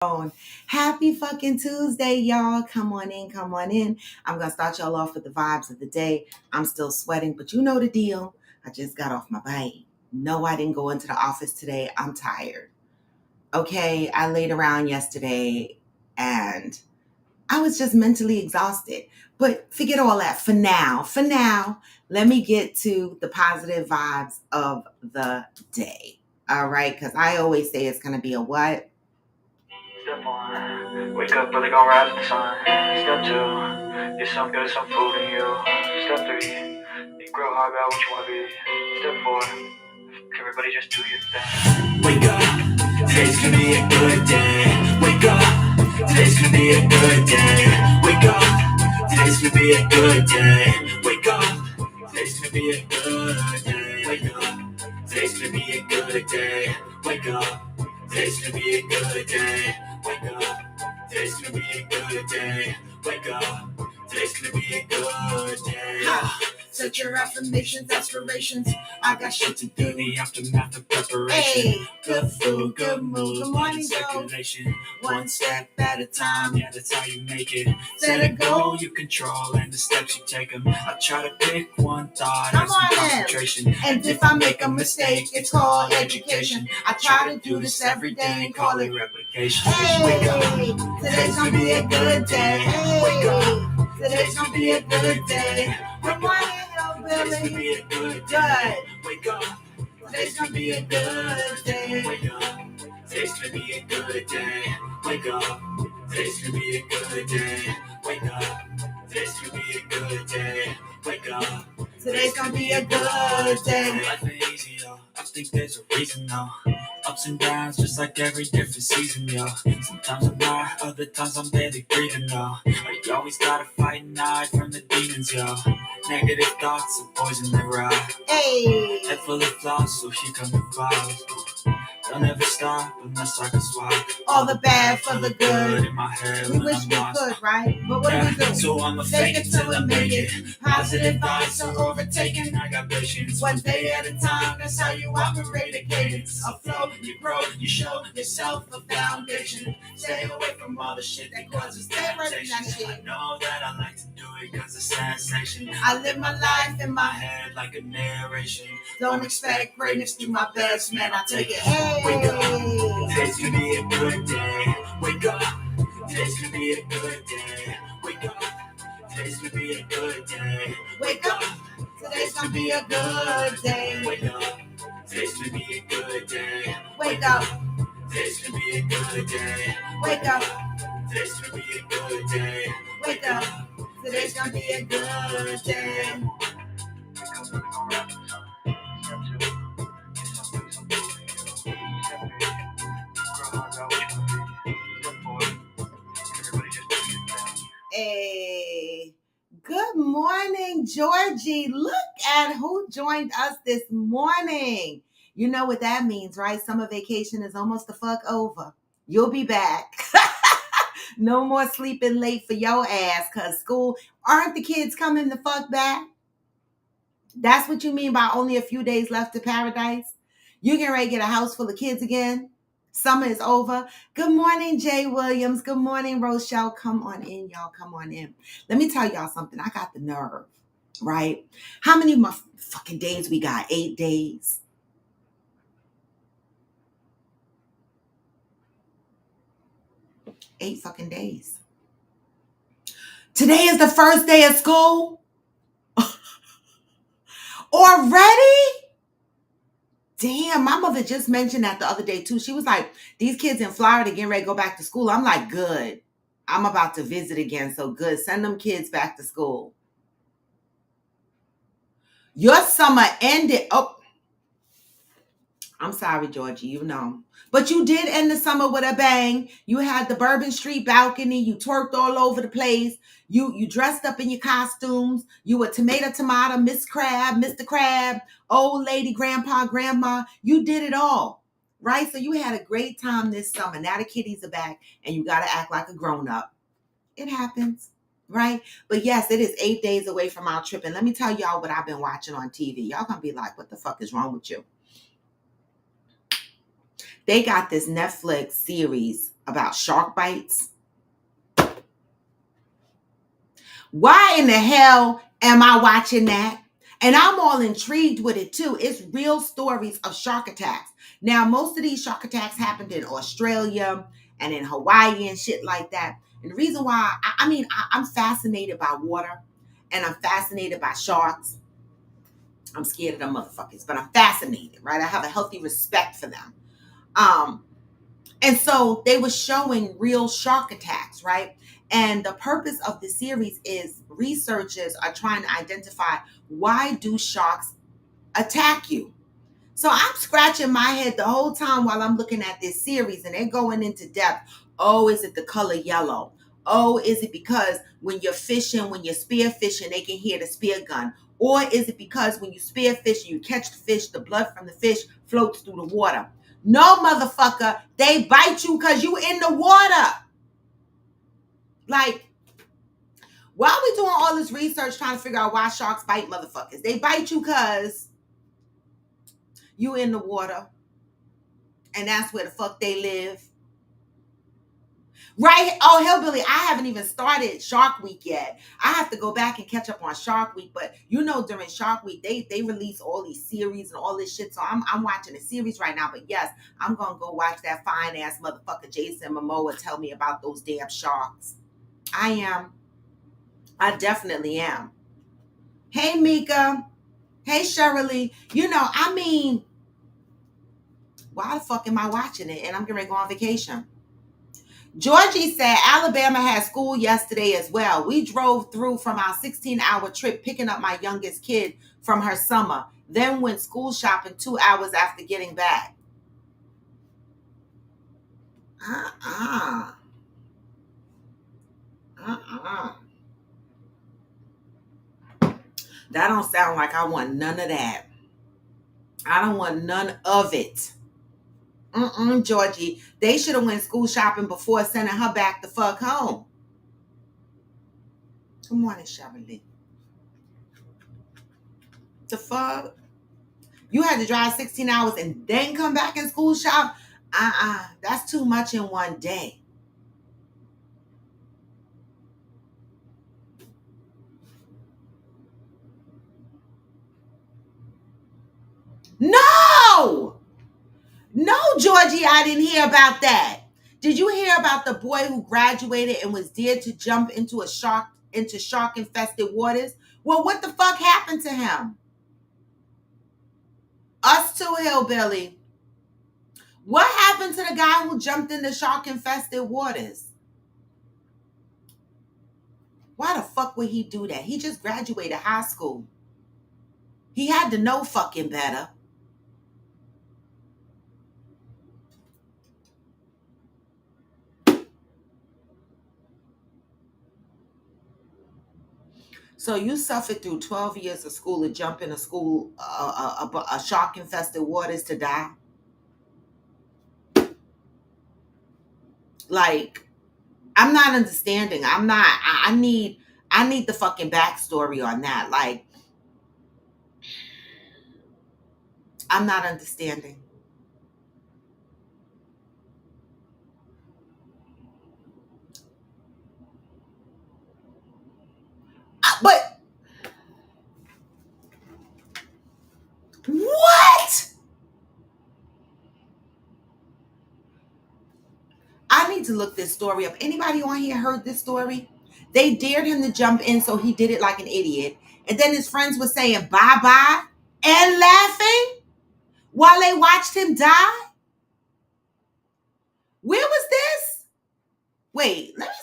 On. Happy fucking Tuesday, y'all. Come on in, come on in. I'm going to start y'all off with the vibes of the day. I'm still sweating, but you know the deal. I just got off my bike. No, I didn't go into the office today. I'm tired. Okay, I laid around yesterday and I was just mentally exhausted. But forget all that for now. For now, let me get to the positive vibes of the day. All right, because I always say it's going to be a what? Step one, wake up early, gonna rise with the sun. Step two, get some good, some food in you. Step three, think real hard about what you wanna be. Step four, everybody just do your thing. Wake up, today's gonna be a good day. Wake up, today's gonna be a good day. Wake up, today's gonna be a good day. Wake up, today's gonna be a good day. Wake up, today's gonna be a good day. Wake up, today's gonna be a good day. Wake up, today's gonna be a good day. Wake up, today's gonna be a good day. Set your affirmations, aspirations. I got shit to do. The aftermath of preparation. Hey, Good food, good moves, good blood morning, in Joe. circulation. One step at a time, yeah, that's how you make it. Set a goal you control and the steps you take them. I try to pick one thought Come and some on in. concentration. And if I make a mistake, it's called education. I try to do this every day and call it replication. Hey, Wake up, today's gonna be a good day. wake up. Hey, today's gonna be a good day. Good morning, Today's gonna hillbilly. be a good Good. day. Wake up. Today's gonna be a good day. Wake up. Today's gonna be a good day. Wake up. Today's gonna be a good day. Wake up. Today's gonna be a good day. Wake up. Today's gonna be a good day. Life ain't easy, yo. I think there's a reason, though. Ups and downs, just like every different season, yo. Sometimes I'm high, other times I'm barely breathing, yo. But you always gotta fight and hide from the demons, yo. Negative thoughts are poison that ride. Hey, Head full of flaws, so here come the clouds. They'll never stop unless I can swap all the bad for the good. in my head. We when wish I'm we lost. could, right? But what do we do? So I'ma Fake it till we make it. Positive vibes are overtaken. I got patience. One day at a time, that's how you operate a cadence. A flow, you grow, you show yourself a foundation. Stay away from all the shit that causes Stay away from that temptation. shit. I know that I like to do it cause it's sensation. I live my life in My my head like a narration. Don't expect greatness, do my best, man. I take it. Wake up. Hey, Today's gonna be a good day. Wake up. Today's gonna be a good day. Wake up. Today's gonna be a good day. wake up. Today's gonna be a good day. Wake up. Today's gonna be a good day. Wake up, Today's gonna be a good day. wake up, Today's gonna be a good day. wake up. Today's gonna be a good day. Hey, good morning, Georgie. Look at who joined us this morning. You know what that means, right? Summer vacation is almost the fuck over. You'll be back. No more sleeping late for your ass, cause school, aren't the kids coming the fuck back? That's what you mean by only a few days left to paradise? You getting ready to get a house full of kids again? Summer is over. Good morning, Jay Williams. Good morning, Rochelle. Come on in, y'all. Come on in. Let me tell y'all something. I got the nerve, right? How many fucking days we got? 8 days. Eight fucking days. Today is the first day of school. Already? Damn, my mother just mentioned that the other day too. She was like, these kids in Florida getting ready to go back to school. I'm like, good. I'm about to visit again, so good. Send them kids back to school. Your summer ended. Oh, I'm sorry, Georgie, you know. But you did end the summer with a bang. You had the Bourbon Street balcony. You twerked all over the place. You dressed up in your costumes. You were tomato, Miss Crab, Mr. Crab, old lady, grandpa, grandma. You did it all, right? So you had a great time this summer. Now the kiddies are back and you got to act like a grown-up. It happens, right? But yes, it is 8 days away from our trip. And let me tell y'all what I've been watching on TV. Y'all going to be like, what the fuck is wrong with you? They got this Netflix series about shark bites. Why in the hell am I watching that? And I'm all intrigued with it too. It's real stories of shark attacks. Now, most of these shark attacks happened in Australia and in Hawaii and shit like that. And the reason why, I'm fascinated by water and I'm fascinated by sharks. I'm scared of them motherfuckers, but I'm fascinated, right? I have a healthy respect for them. And so they were showing real shark attacks, right? And the purpose of the series is researchers are trying to identify, why do sharks attack you? So I'm scratching my head the whole time while I'm looking at this series, and they're going into depth. Oh, is it the color yellow? Oh, is it because when you're fishing, when you're spear fishing, they can hear the spear gun? Or is it because when you spear fish and you catch the fish, the blood from the fish floats through the water? No, motherfucker, they bite you because you in the water. Like, why are we doing all this research trying to figure out why sharks bite motherfuckers? They bite you because you in the water. And that's where the fuck they live. Right? Oh, Hillbilly, I haven't even started Shark Week yet. I have to go back and catch up on Shark Week. But you know, during Shark Week, they release all these series and all this shit. So I'm watching a series right now. But yes, I'm gonna go watch that fine ass motherfucker Jason Momoa tell me about those damn sharks. I am. I definitely am. Hey Mika. Hey Shirley. Why the fuck am I watching it? And I'm gonna go on vacation. Georgie said Alabama had school yesterday as well. We drove through from our 16-hour trip picking up my youngest kid from her summer, then went school shopping 2 hours after getting back. Uh-uh. Uh-uh. That don't sound like I want none of that. I don't want none of it. Georgie. They should have went school shopping before sending her back the fuck home. Good morning, Shirley. The fuck? You had to drive 16 hours and then come back and school shop? That's too much in one day. No, Georgie, I didn't hear about that. Did you hear about the boy who graduated and was dared to jump into shark infested waters? Well, what the fuck happened to him? Us too, Hillbilly. What happened to the guy who jumped into shark infested waters? Why the fuck would he do that? He just graduated high school. He had to know fucking better. So you suffered through 12 years of school to jump in a shark infested waters to die? Like, I'm not understanding. I need the fucking backstory on that. Like, I'm not understanding. But what? I need to look this story up. Anybody on here heard this story? They dared him to jump in, so he did it like an idiot. And then his friends were saying bye-bye and laughing while they watched him die. Where was this? Wait, let me.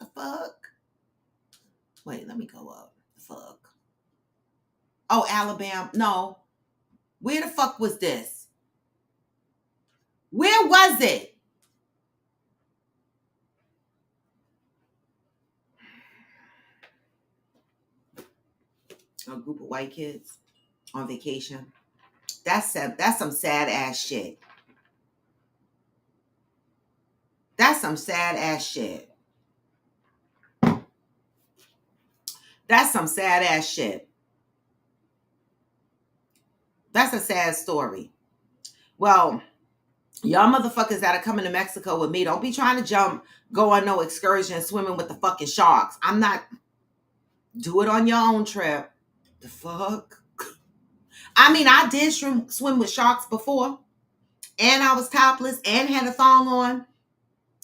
The fuck? Wait, let me go up. The fuck? Oh, Alabama. No. Where the fuck was this? Where was it? A group of white kids on vacation. That's some sad ass shit. That's some sad ass shit. That's some sad ass shit. That's a sad story. Well, Y'all motherfuckers that are coming to Mexico with me, don't be trying to go on no excursion swimming with the fucking sharks. I'm not. Do it on your own trip. The fuck? I mean, I did swim with sharks before, and I was topless and had a thong on.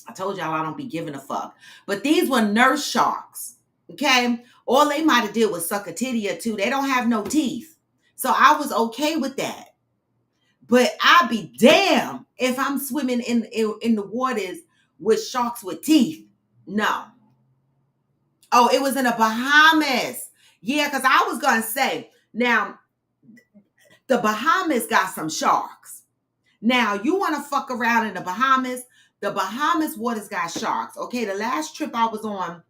I told y'all I don't be giving a fuck. But these were nurse sharks, okay? All they might have did was suck a titty or two. They don't have no teeth. So I was okay with that. But I'd be damn if I'm swimming in the waters with sharks with teeth. No. Oh, it was in the Bahamas. Yeah, because I was going to say, now, the Bahamas got some sharks. Now, you want to fuck around in the Bahamas waters got sharks. Okay, the last trip I was on,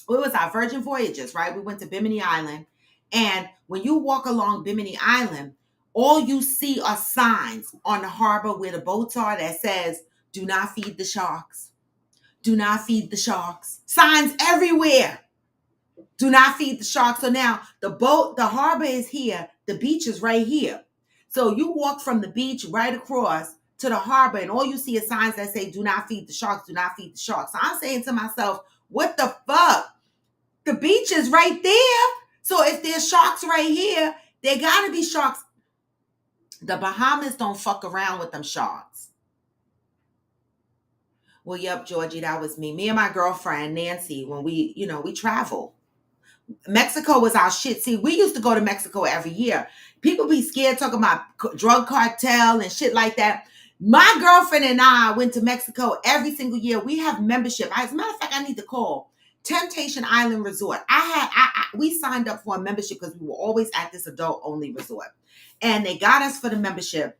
it was our Virgin Voyages, right? We went to Bimini Island. And when you walk along Bimini Island, all you see are signs on the harbor where the boats are that says, do not feed the sharks. Do not feed the sharks. Signs everywhere. Do not feed the sharks. So now the harbor is here. The beach is right here. So you walk from the beach right across to the harbor, and all you see is signs that say, do not feed the sharks, do not feed the sharks. So I'm saying to myself, what the fuck? The beach is right there. So if there's sharks right here, there gotta be sharks. The Bahamas don't fuck around with them sharks. Well, yep, Georgie, that was me. Me and my girlfriend, Nancy, when we travel. Mexico was our shit. See, we used to go to Mexico every year. People be scared talking about drug cartel and shit like that. My girlfriend and I went to Mexico every single year. We have membership. As a matter of fact, I need to call Temptation Island Resort. We signed up for a membership because we were always at this adult only resort. And they got us for the membership.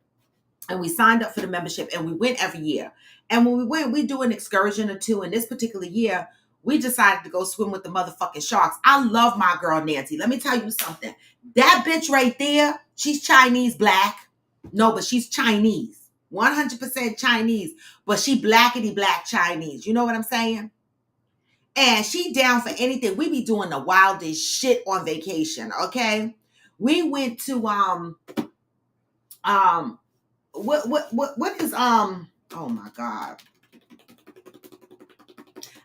And we signed up for the membership and we went every year. And when we went, we do an excursion or two. And this particular year, we decided to go swim with the motherfucking sharks. I love my girl, Nancy. Let me tell you something. That bitch right there, she's Chinese black. No, but she's Chinese. 100% Chinese. But she blackity black Chinese. You know what I'm saying? And she down for anything. We be doing the wildest shit on vacation, okay? We went to, what is, oh my God.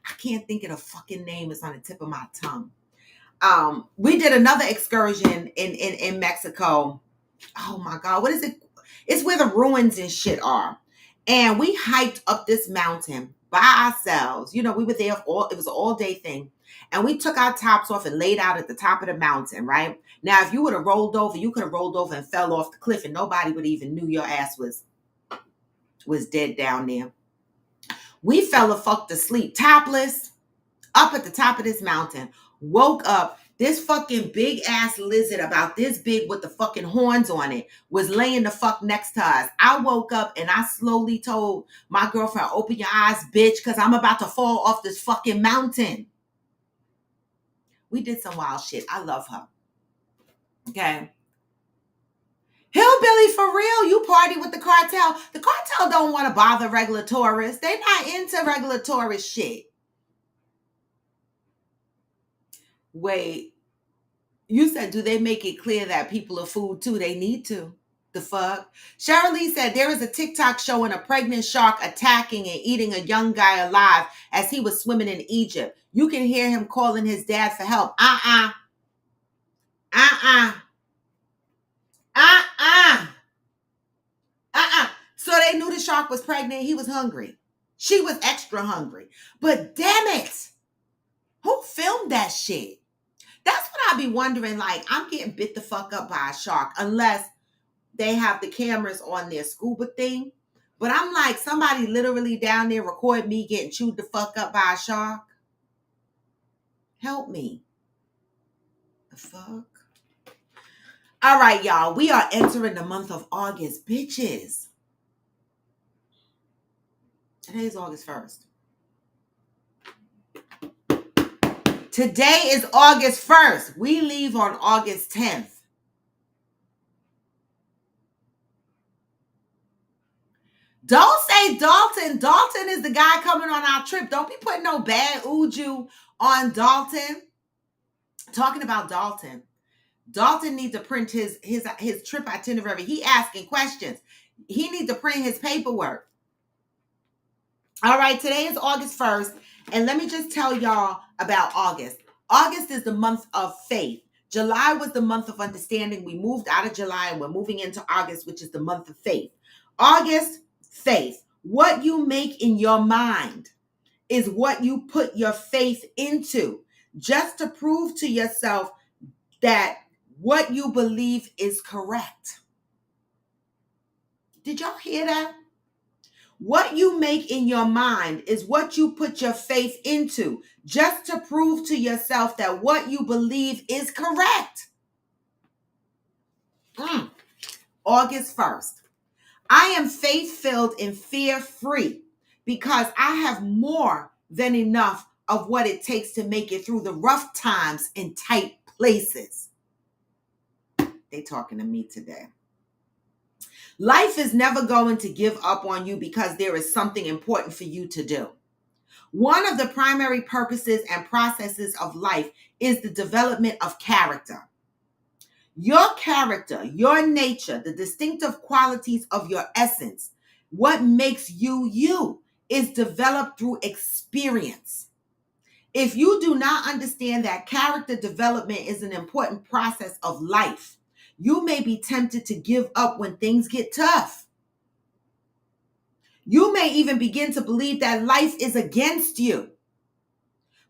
I can't think of the fucking name. It's on the tip of my tongue. We did another excursion in Mexico. Oh my God. What is it? It's where the ruins and shit are. And we hiked up this mountain by ourselves. You know, we were there it was an all day thing. And we took our tops off and laid out at the top of the mountain, right? Now, if you would have rolled over, you could have rolled over and fell off the cliff and nobody would even knew your ass was dead down there. We fell the fuck to sleep, topless, up at the top of this mountain. Woke up, this fucking big ass lizard about this big with the fucking horns on it was laying the fuck next to us. I woke up and I slowly told my girlfriend, open your eyes, bitch, because I'm about to fall off this fucking mountain. We did some wild shit. I love her. Okay. Hillbilly for real, you party with the cartel. The cartel don't want to bother regular tourists. They not into regular tourist shit. Wait, you said, do they make it clear that people are food too? They need to. The fuck? Cheryl Lee said there is a TikTok showing a pregnant shark attacking and eating a young guy alive as he was swimming in Egypt. You can hear him calling his dad for help. So they knew the shark was pregnant. He was hungry. She was extra hungry. But damn it, who filmed that shit? That's what I be wondering. Like, I'm getting bit the fuck up by a shark unless they have the cameras on their scuba thing. But I'm like, somebody literally down there record me getting chewed the fuck up by a shark. Help me. The fuck? All right, y'all. We are entering the month of August, bitches. Today's August 1st. Today is August 1st. We leave on August 10th. Don't say Dalton. Dalton is the guy coming on our trip. Don't be putting no bad uju on Dalton. Talking about Dalton. Dalton needs to print his trip itinerary. He asking questions. He needs to print his paperwork. All right, today is August 1st, and let me just tell y'all about August. August is the month of faith. July was the month of understanding. We moved out of July and we're moving into August, which is the month of faith. August, faith. What you make in your mind is what you put your faith into, just to prove to yourself that what you believe is correct. Did y'all hear that? What you make in your mind is what you put your faith into, just to prove to yourself that what you believe is correct. August 1st. I am faith-filled and fear-free because I have more than enough of what it takes to make it through the rough times in tight places. They talking to me today. Life is never going to give up on you because there is something important for you to do. One of the primary purposes and processes of life is the development of character. Your character, your nature, the distinctive qualities of your essence, what makes you you, is developed through experience. If you do not understand that character development is an important process of life, you may be tempted to give up when things get tough. You may even begin to believe that life is against you.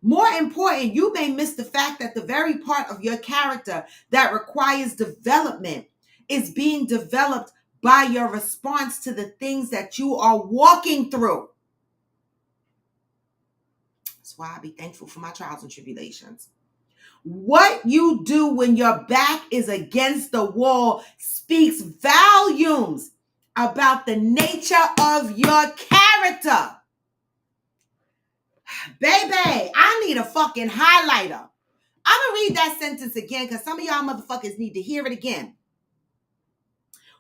More important, you may miss the fact that the very part of your character that requires development is being developed by your response to the things that you are walking through. That's why I be thankful for my trials and tribulations. What you do when your back is against the wall speaks volumes about the nature of your character. Baby, I need a fucking highlighter. I'm going to read that sentence again because some of y'all motherfuckers need to hear it again.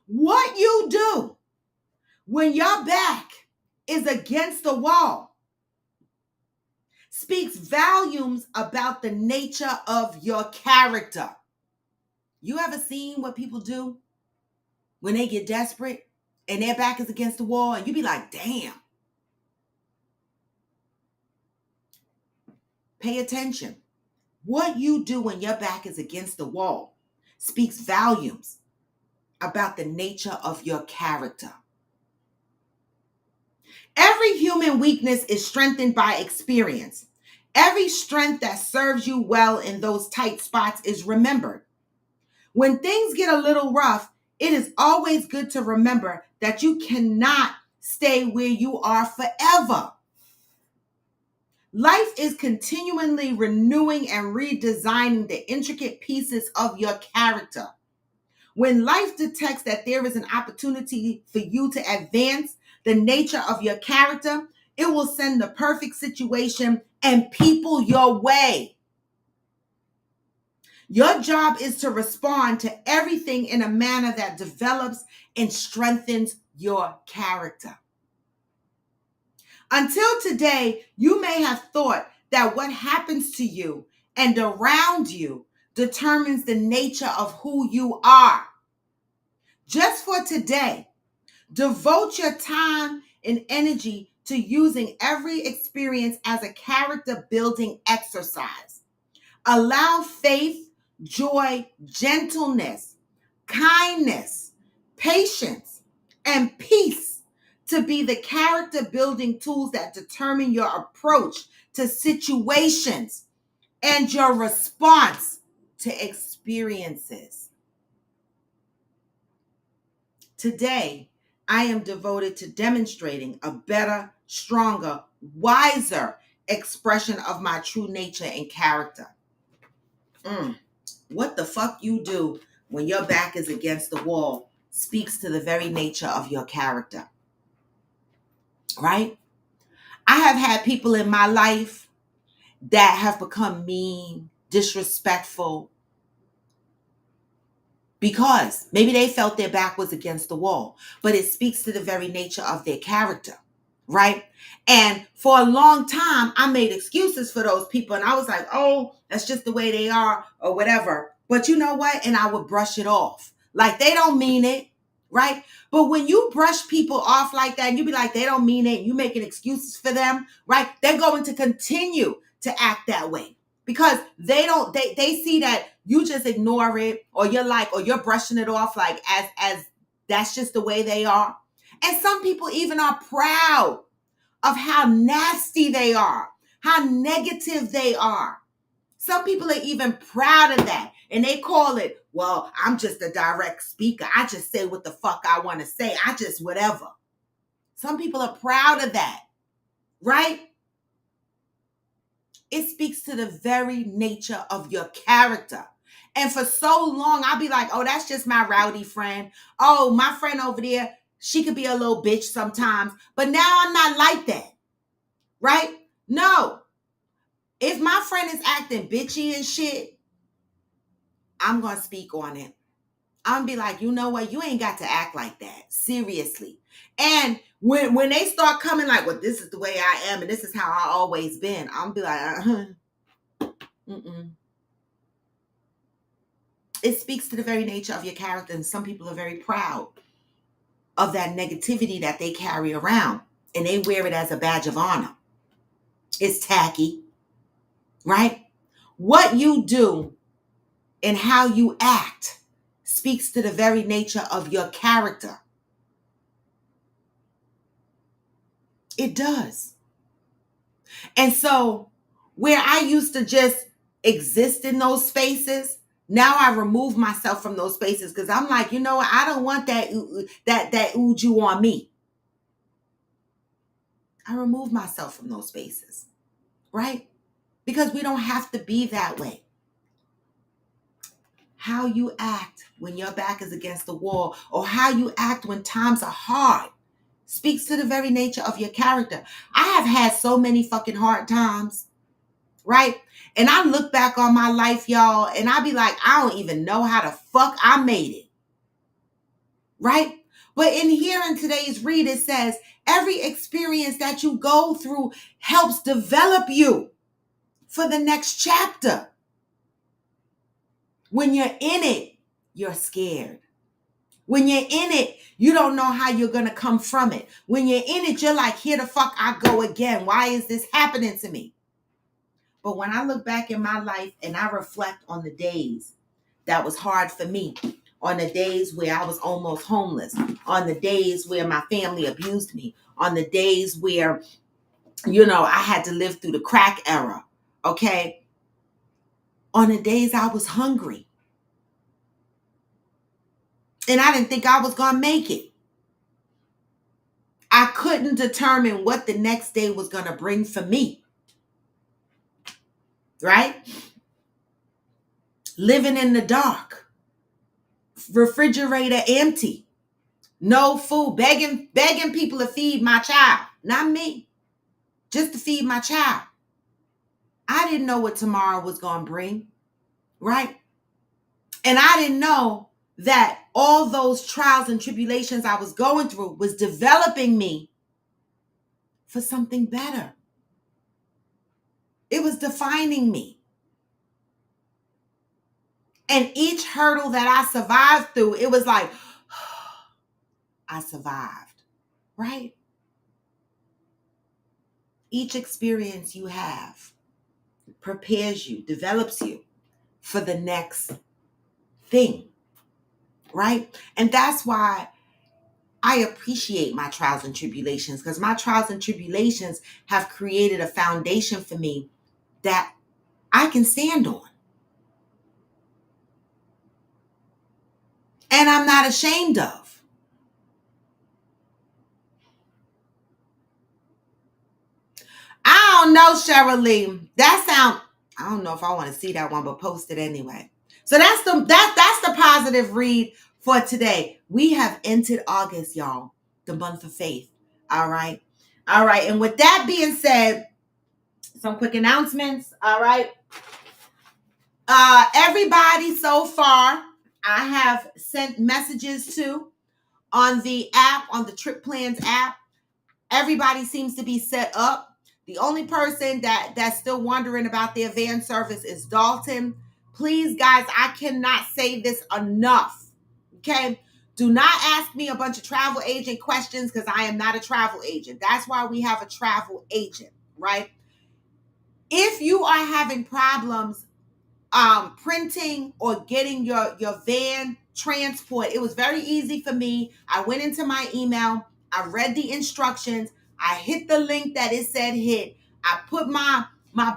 What you do when your back is against the wall speaks volumes about the nature of your character. You ever seen what people do when they get desperate and their back is against the wall and you be like, damn. Pay attention. What you do when your back is against the wall speaks volumes about the nature of your character. Every human weakness is strengthened by experience. Every strength that serves you well in those tight spots is remembered. When things get a little rough, it is always good to remember that you cannot stay where you are forever. Life is continually renewing and redesigning the intricate pieces of your character. When life detects that there is an opportunity for you to advance the nature of your character, it will send the perfect situation and people your way. Your job is to respond to everything in a manner that develops and strengthens your character. Until today, you may have thought that what happens to you and around you determines the nature of who you are. Just for today, devote your time and energy to using every experience as a character building exercise. Allow faith, joy, gentleness, kindness, patience, and peace to be the character building tools that determine your approach to situations and your response to experiences. Today, I am devoted to demonstrating a better, stronger, wiser expression of my true nature and character. What the fuck you do when your back is against the wall speaks to the very nature of your character. Right? I have had people in my life that have become mean, disrespectful, because maybe they felt their back was against the wall, but it speaks to the very nature of their character, right? And for a long time, I made excuses for those people, and I was like, oh, that's just the way they are, or whatever. But you know what? And I would brush it off. Like, they don't mean it. right? But when you brush people off like that and you be like, they don't mean it, you making excuses for them, right? They're going to continue to act that way because they see that you just ignore it or you're brushing it off like as that's just the way they are. And some people even are proud of how nasty they are, how negative they are. Some people are even proud of that. And they call it, well, I'm just a direct speaker. I just say what the fuck I want to say. I just whatever. Some people are proud of that, right? It speaks to the very nature of your character. And for so long, I'll be like, oh, that's just my rowdy friend. Oh, my friend over there, she could be a little bitch sometimes. But now I'm not like that, right? No. If my friend is acting bitchy and shit, I'm going to speak on it. I'm going to be like, you know what? You ain't got to act like that. Seriously. And when they start coming like, well, this is the way I am and this is how I always been, I'm going to be like, mm-mm. It speaks to the very nature of your character. And some people are very proud of that negativity that they carry around. And they wear it as a badge of honor. It's tacky, right? What you do and how you act speaks to the very nature of your character. It does. And so where I used to just exist in those spaces, now I remove myself from those spaces because I'm like, you know what? I don't want that uju on me. I remove myself from those spaces, right? Because we don't have to be that way. How you act when your back is against the wall or how you act when times are hard speaks to the very nature of your character. I have had so many fucking hard times, right? And I look back on my life, y'all, and I be like, I don't even know how the fuck I made it, right? But in here in today's read, it says, every experience that you go through helps develop you for the next chapter. When you're in it, you're scared. When you're in it, you don't know how you're going to come from it. When you're in it, you're like, here the fuck I go again. Why is this happening to me? But when I look back in my life and I reflect on the days that was hard for me, on the days where I was almost homeless, on the days where my family abused me, on the days where, I had to live through the crack era, okay? On the days I was hungry. And I didn't think I was going to make it. I couldn't determine what the next day was going to bring for me. Right? Living in the dark. Refrigerator empty. No food. Begging people to feed my child. Not me. Just to feed my child. I didn't know what tomorrow was going to bring. Right? And I didn't know that all those trials and tribulations I was going through was developing me for something better. It was defining me. And each hurdle that I survived through, it was like, I survived, right? Each experience you have prepares you, develops you for the next thing, right? And that's why I appreciate my trials and tribulations, because my trials and tribulations have created a foundation for me that I can stand on. And I'm not ashamed of. I don't know, Cheryl Lee. I don't know if I want to see that one, but post it anyway. So that's the positive read for today. We have entered August, y'all, the month of faith. All right. And with that being said, some quick announcements. All right. Everybody so far, I have sent messages to on the app, on the Trip Plans app. Everybody seems to be set up. The only person that's still wondering about their van service is Dalton. Please, guys, I cannot say this enough. Okay? Do not ask me a bunch of travel agent questions because I am not a travel agent. That's why we have a travel agent, right? If you are having problems printing or getting your van transport, it was very easy for me. I went into my email, I read the instructions, I hit the link that it said hit, I put my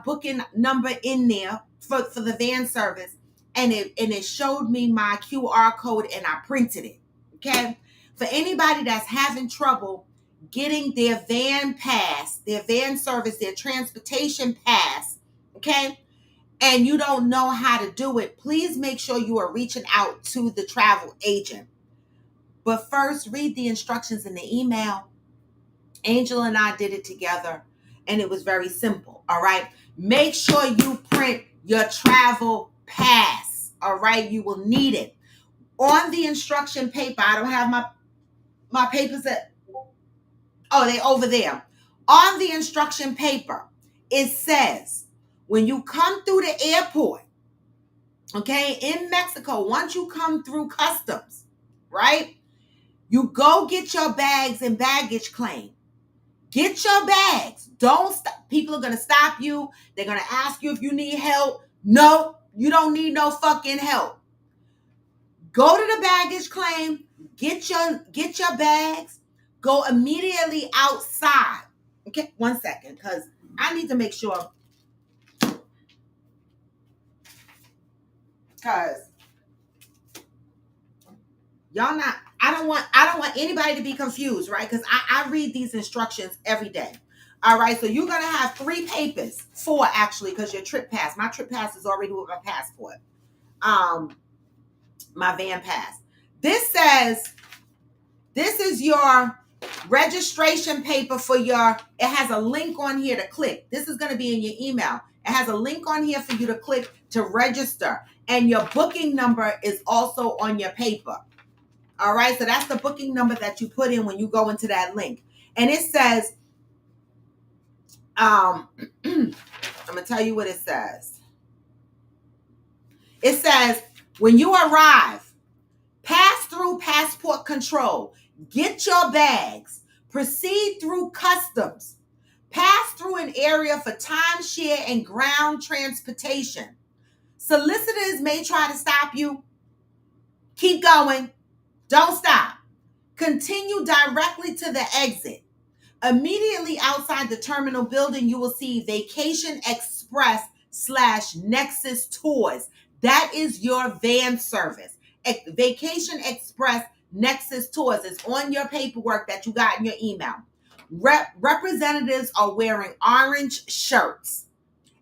booking number in there for the van service, and it showed me my QR code, and I printed it. Okay, for anybody that's having trouble getting their van pass, their van service, their transportation pass, okay, and you don't know how to do it, please make sure you are reaching out to the travel agent. But first, read the instructions in the email. Angel and I did it together, and it was very simple. All right. Make sure you print your travel pass. All right. You will need it. On the instruction paper, I don't have my papers they over there. On the instruction paper, it says, when you come through the airport, okay, in Mexico, once you come through customs, right, you go get your bags and baggage claim. Get your bags. Don't stop. People are going to stop you. They're going to ask you if you need help. No, you don't need no fucking help. Go to the baggage claim. Get your bags. Go immediately outside. Okay, 1 second, because I need to make sure. Because y'all not, I don't want anybody to be confused, right? Because I read these instructions every day. All right, so you're gonna have 3 papers, 4 actually, because your trip pass. My trip pass is already with my passport. My van pass. This says this is your registration paper for your. It has a link on here to click. This is gonna be in your email. It has a link on here for you to click to register, and your booking number is also on your paper. All right, so that's the booking number that you put in when you go into that link. And it says, I'm going to tell you what it says. It says, when you arrive, pass through passport control, get your bags, proceed through customs, pass through an area for timeshare and ground transportation. Solicitors may try to stop you. Keep going. Don't stop. Continue directly to the exit. Immediately outside the terminal building, you will see Vacation Express / Nexus Tours. That is your van service. Vacation Express Nexus Tours is on your paperwork that you got in your email. Representatives are wearing orange shirts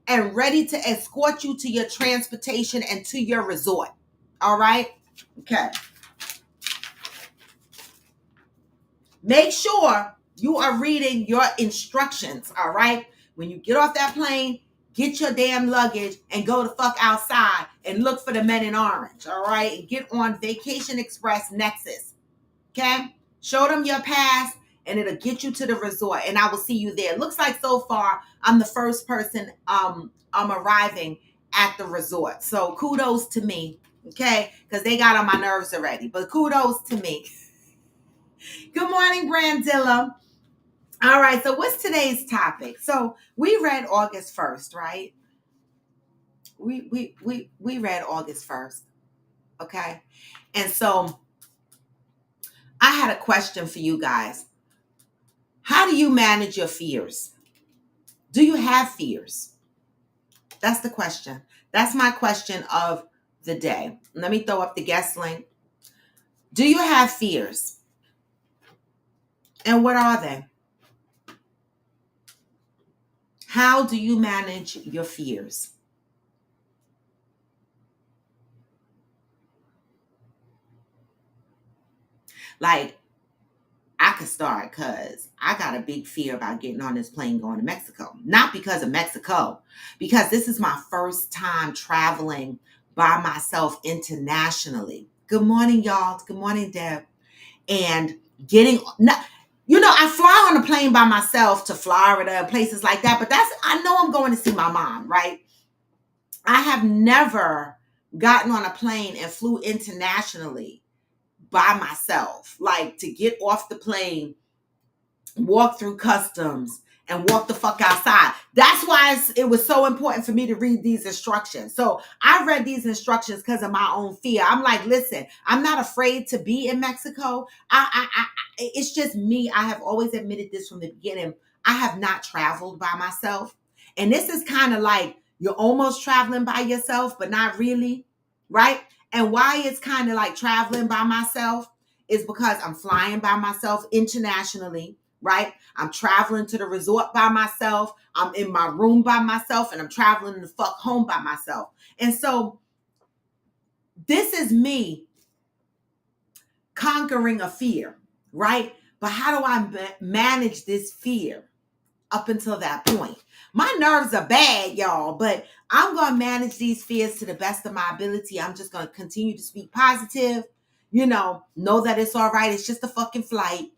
and ready to escort you to your transportation and to your resort. All right? Okay. Make sure you are reading your instructions, all right? When you get off that plane, get your damn luggage and go the fuck outside and look for the men in orange, all right? And get on Vacation Express Nexus, okay? Show them your pass, and it'll get you to the resort, and I will see you there. It looks like so far I'm the first person I'm arriving at the resort. So kudos to me, okay? Because they got on my nerves already, but kudos to me. Good morning, Brandilla. All right, so what's today's topic? So we read August 1st, right? We read August 1st, okay? And so I had a question for you guys. How do you manage your fears? Do you have fears? That's the question. That's my question of the day. Let me throw up the guest link. Do you have fears? And what are they? How do you manage your fears? Like, I could start because I got a big fear about getting on this plane going to Mexico. Not because of Mexico, because this is my first time traveling by myself internationally. Good morning, y'all. Good morning, Deb. And I fly on a plane by myself to Florida and places like that, but I know I'm going to see my mom, right? I have never gotten on a plane and flew internationally by myself, like to get off the plane, walk through customs, and walk the fuck outside. That's why it was so important for me to read these instructions. So I read these instructions because of my own fear. I'm like, listen, I'm not afraid to be in Mexico. It's just me. I have always admitted this from the beginning. I have not traveled by myself. And this is kind of like you're almost traveling by yourself, but not really, right? And why it's kind of like traveling by myself is because I'm flying by myself internationally, right? I'm traveling to the resort by myself. I'm in my room by myself, and I'm traveling the fuck home by myself. And so this is me conquering a fear, right? But how do I manage this fear up until that point? My nerves are bad, y'all, but I'm going to manage these fears to the best of my ability. I'm just going to continue to speak positive, know that it's all right. It's just a fucking flight.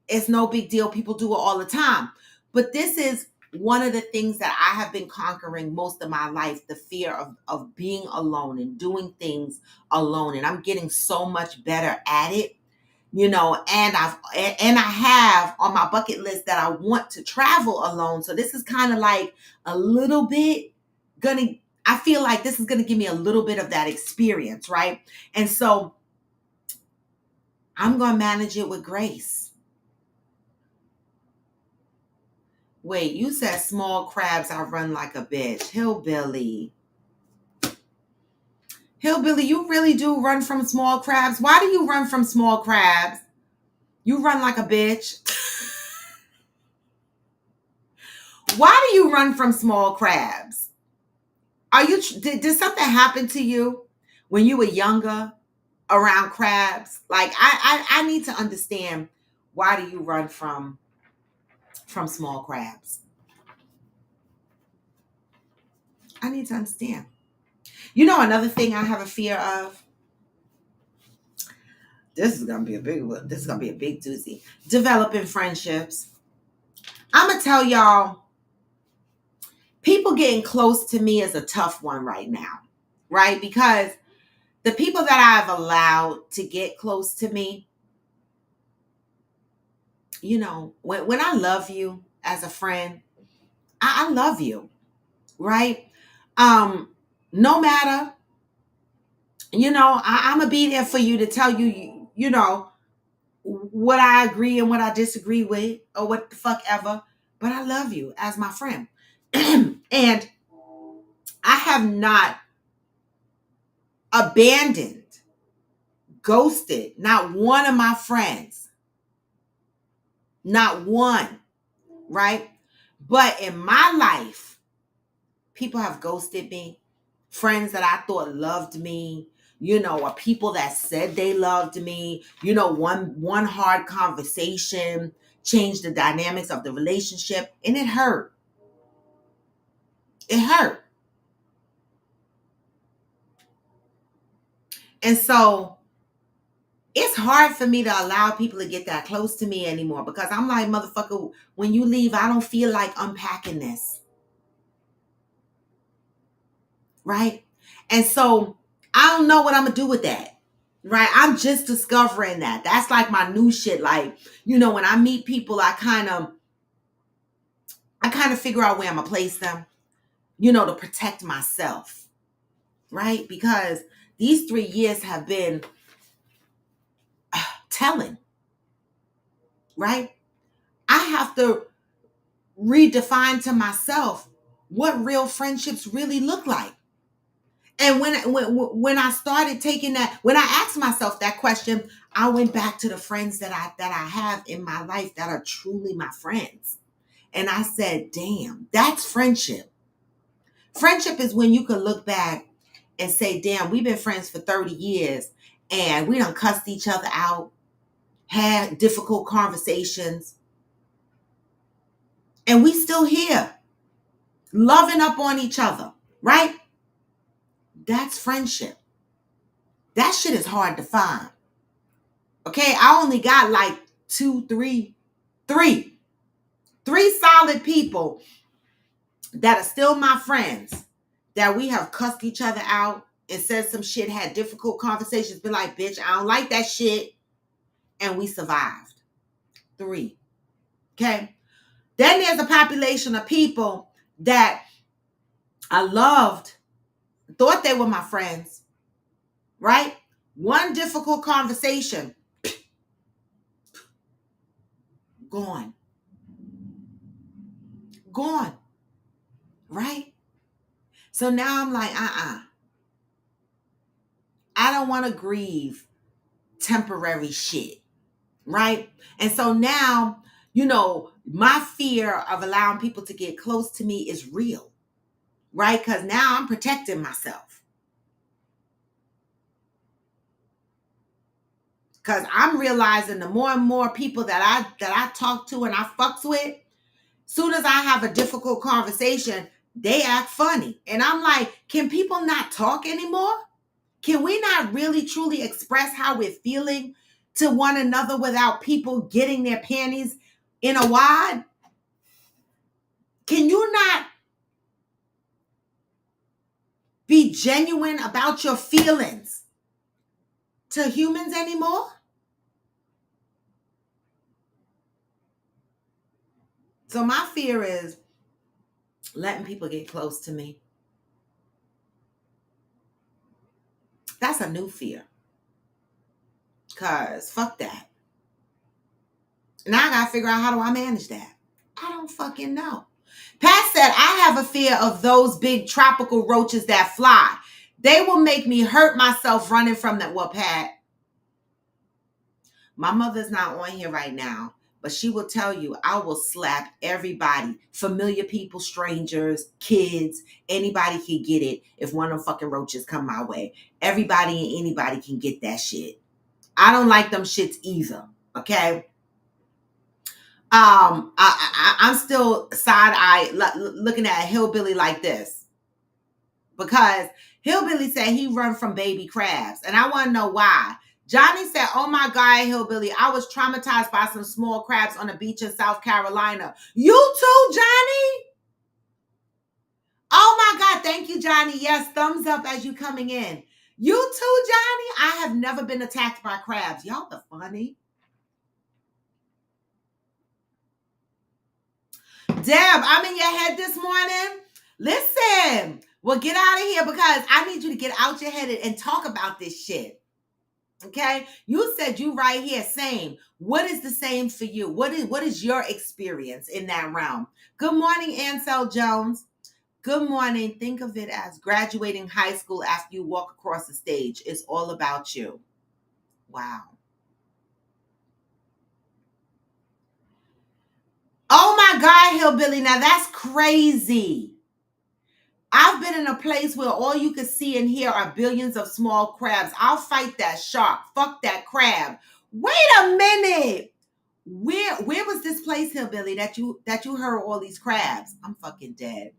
It's no big deal. People do it all the time. But this is one of the things that I have been conquering most of my life, the fear of being alone and doing things alone. And I'm getting so much better at it, and I have on my bucket list that I want to travel alone. So this is kind of like a little bit I feel like this is going to give me a little bit of that experience, right? And so I'm going to manage it with grace. Wait, you said small crabs, I run like a bitch. Hillbilly, you really do run from small crabs? Why do you run from small crabs? You run like a bitch. Why do you run from small crabs? Did something happen to you when you were younger around crabs? Like, I need to understand, why do you run from small crabs? I need to understand. Another thing I have a fear of. This is gonna be a big one. This is gonna be a big doozy. Developing friendships. I'm gonna tell y'all, people getting close to me is a tough one right now, right? Because the people that I've allowed to get close to me, when I love you as a friend, I love you, right? No matter, I'm gonna be there for you to tell you, what I agree and what I disagree with, or what the fuck ever. But I love you as my friend. And I have not abandoned, ghosted not one of my friends. Not one, right? But in my life, people have ghosted me. Friends that I thought loved me, or people that said they loved me. One hard conversation changed the dynamics of the relationship, and it hurt. It hurt. And so it's hard for me to allow people to get that close to me anymore, because I'm like, motherfucker, when you leave, I don't feel like unpacking this. Right? And so I don't know what I'm going to do with that. Right? I'm just discovering that. That's like my new shit. Like, when I meet people, I kind of figure out where I'm going to place them, to protect myself. Right? Because these 3 years have been telling. Right? I have to redefine to myself what real friendships really look like. And when I started taking that, when I asked myself that question, I went back to the friends that I have in my life that are truly my friends. And I said, damn, that's friendship. Friendship is when you can look back and say, damn, we've been friends for 30 years and we done cussed each other out, had difficult conversations, and we still here, loving up on each other, right? That's friendship. That shit is hard to find. Okay, I only got like three solid people that are still my friends, that we have cussed each other out and said some shit, had difficult conversations, been like, bitch, I don't like that shit. And we survived. 3. Okay. Then there's a population of people that I loved, thought they were my friends, right? One difficult conversation, gone. Gone. Right? So now I'm like, I don't want to grieve temporary shit. Right? And so now, my fear of allowing people to get close to me is real. Right? Because now I'm protecting myself. Because I'm realizing the more and more people that I talk to and I fucks with, soon as I have a difficult conversation, they act funny. And I'm like, can people not talk anymore? Can we not really truly express how we're feeling to one another without people getting their panties in a wad? Can you not be genuine about your feelings to humans anymore? So my fear is letting people get close to me. That's a new fear. Because fuck that. Now I got to figure out, how do I manage that? I don't fucking know. Pat said, I have a fear of those big tropical roaches that fly. They will make me hurt myself running from them. Well, Pat, my mother's not on here right now, but she will tell you, I will slap everybody, familiar people, strangers, kids, anybody can get it if one of them fucking roaches come my way. Everybody and anybody can get that shit. I don't like them shits either, okay? I'm still side-eye looking at a hillbilly like this, because hillbilly said he run from baby crabs, and I want to know why. Johnny said, oh my God, hillbilly, I was traumatized by some small crabs on a beach in South Carolina. You too, Johnny? Oh my God, thank you, Johnny. Yes, thumbs up as you coming in. You too, Johnny? I have never been attacked by crabs. Y'all are funny. Deb, I'm in your head this morning. Listen, well, get out of here, because I need you to get out your head and talk about this shit. Okay? You said you right here, same. What is the same for you? What is your experience in that realm? Good morning, Ansel Jones. Good morning. Think of it as graduating high school after you walk across the stage. It's all about you. Wow. Oh my God, hillbilly. Now that's crazy. I've been in a place where all you can see and hear are billions of small crabs. I'll fight that shark. Fuck that crab. Wait a minute. Where was this place, hillbilly, that you heard all these crabs? I'm fucking dead.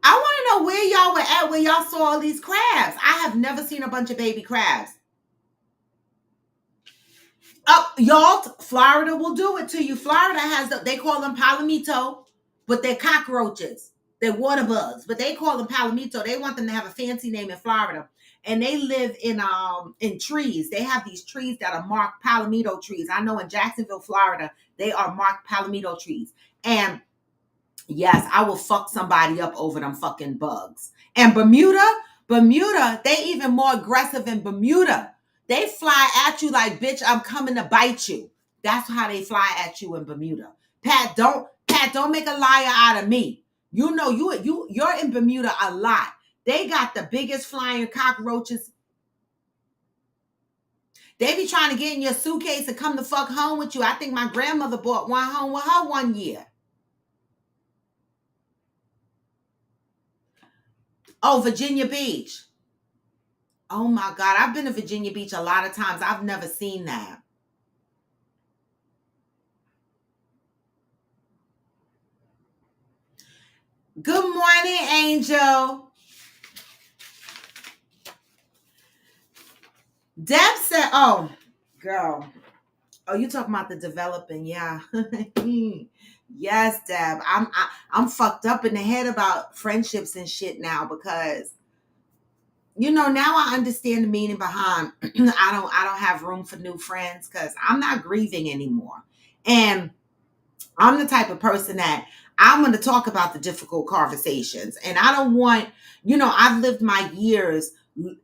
I want to know where y'all were at when y'all saw all these crabs. I have never seen a bunch of baby crabs. Y'all, Florida will do it to you. Florida has, they call them palomito, but they're cockroaches. They're water bugs, but they call them palomito. They want them to have a fancy name in Florida. And they live in trees. They have these trees that are marked palomito trees. I know in Jacksonville, Florida, they are marked palomito trees. And yes, I will fuck somebody up over them fucking bugs. And Bermuda, they even more aggressive in Bermuda. They fly at you like, bitch, I'm coming to bite you. That's how they fly at you in Bermuda. Pat, don't make a liar out of me. You know, you're in Bermuda a lot. They got the biggest flying cockroaches. They be trying to get in your suitcase and come the fuck home with you. I think my grandmother brought one home with her one year. Oh, Virginia Beach. Oh my God. I've been to Virginia Beach a lot of times. I've never seen that. Good morning, Angel. Deb said, oh, girl, Oh, you talking about the developing? Yeah. Yes, Deb. I'm fucked up in the head about friendships and shit now because now I understand the meaning behind I don't have room for new friends because I'm not grieving anymore. And I'm the type of person that I'm going to talk about the difficult conversations. And I don't want, I've lived my years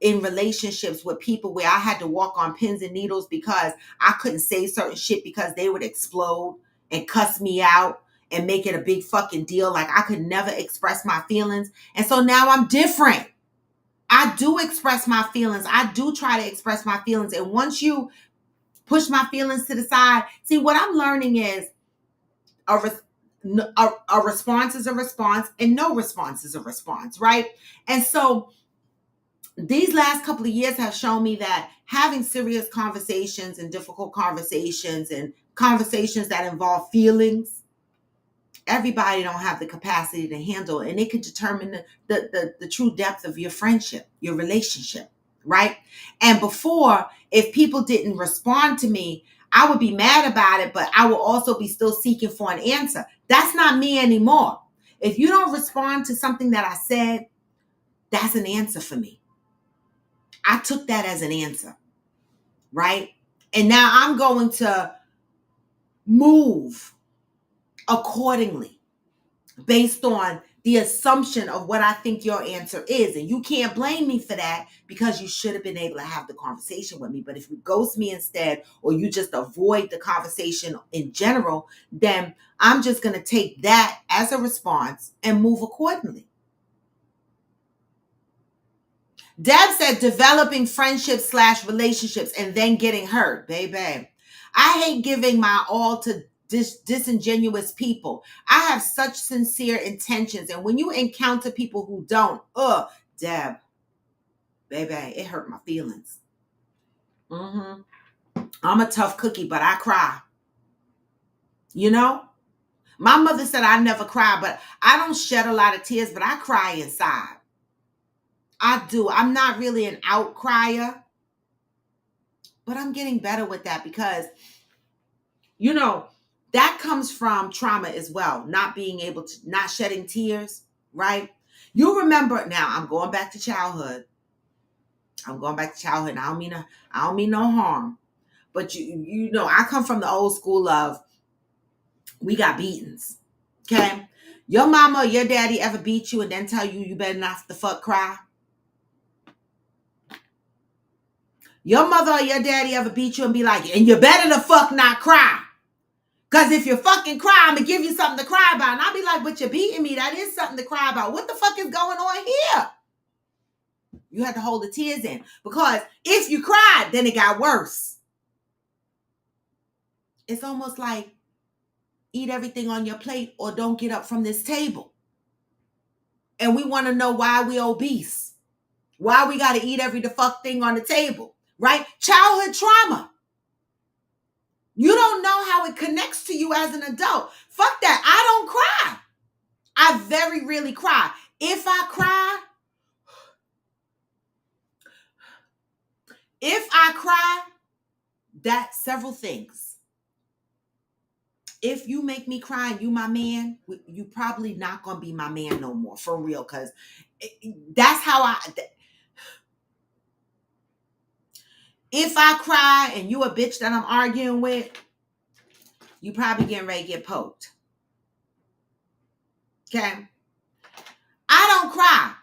in relationships with people where I had to walk on pins and needles because I couldn't say certain shit because they would explode and cuss me out and make it a big fucking deal. Like I could never express my feelings. And so now I'm different. I do express my feelings. I do try to express my feelings. And once you push my feelings to the side, see, what I'm learning is a response is a response and no response is a response, right? And so these last couple of years have shown me that having serious conversations and difficult conversations and conversations that involve feelings, everybody don't have the capacity to handle, and it could determine the true depth of your friendship, your relationship, right? And before, if people didn't respond to me, I would be mad about it, but I will also be still seeking for an answer. That's not me anymore. If you don't respond to something that I said, that's an answer for me. I took that as an answer, right? And now I'm going to move accordingly based on the assumption of what I think your answer is. And you can't blame me for that because you should have been able to have the conversation with me. But if you ghost me instead, or you just avoid the conversation in general, then I'm just going to take that as a response and move accordingly. Deb said developing friendships / relationships and then getting hurt, baby. I hate giving my all to disingenuous people. I have such sincere intentions. And when you encounter people who don't, Deb, baby, it hurt my feelings. I'm a tough cookie, but I cry. My mother said I never cry, but I don't shed a lot of tears, but I cry inside. I do. I'm not really an out crier, but I'm getting better with that because that comes from trauma as well, not being able to, not shedding tears, right? You remember, now I'm going back to childhood. And I don't mean no harm. But I come from the old school of we got beatings. Okay? Your mama or your daddy ever beat you and then tell you better not the fuck cry? Your mother or your daddy ever beat you and be like, and you better the fuck not cry? Because if you fucking cry, I'm going to give you something to cry about. And I'll be like, but you're beating me. That is something to cry about. What the fuck is going on here? You had to hold the tears in. Because if you cried, then it got worse. It's almost like eat everything on your plate or don't get up from this table. And we want to know why we obese. Why we got to eat every the fuck thing on the table. Right? Childhood trauma. You don't know how it connects to you as an adult. Fuck that. I don't cry. I very rarely cry. If I cry, that's several things. If you make me cry and you my man, you probably not going to be my man no more, for real, because that's how if I cry and you a bitch that I'm arguing with, you probably getting ready to get poked. Okay? I don't cry.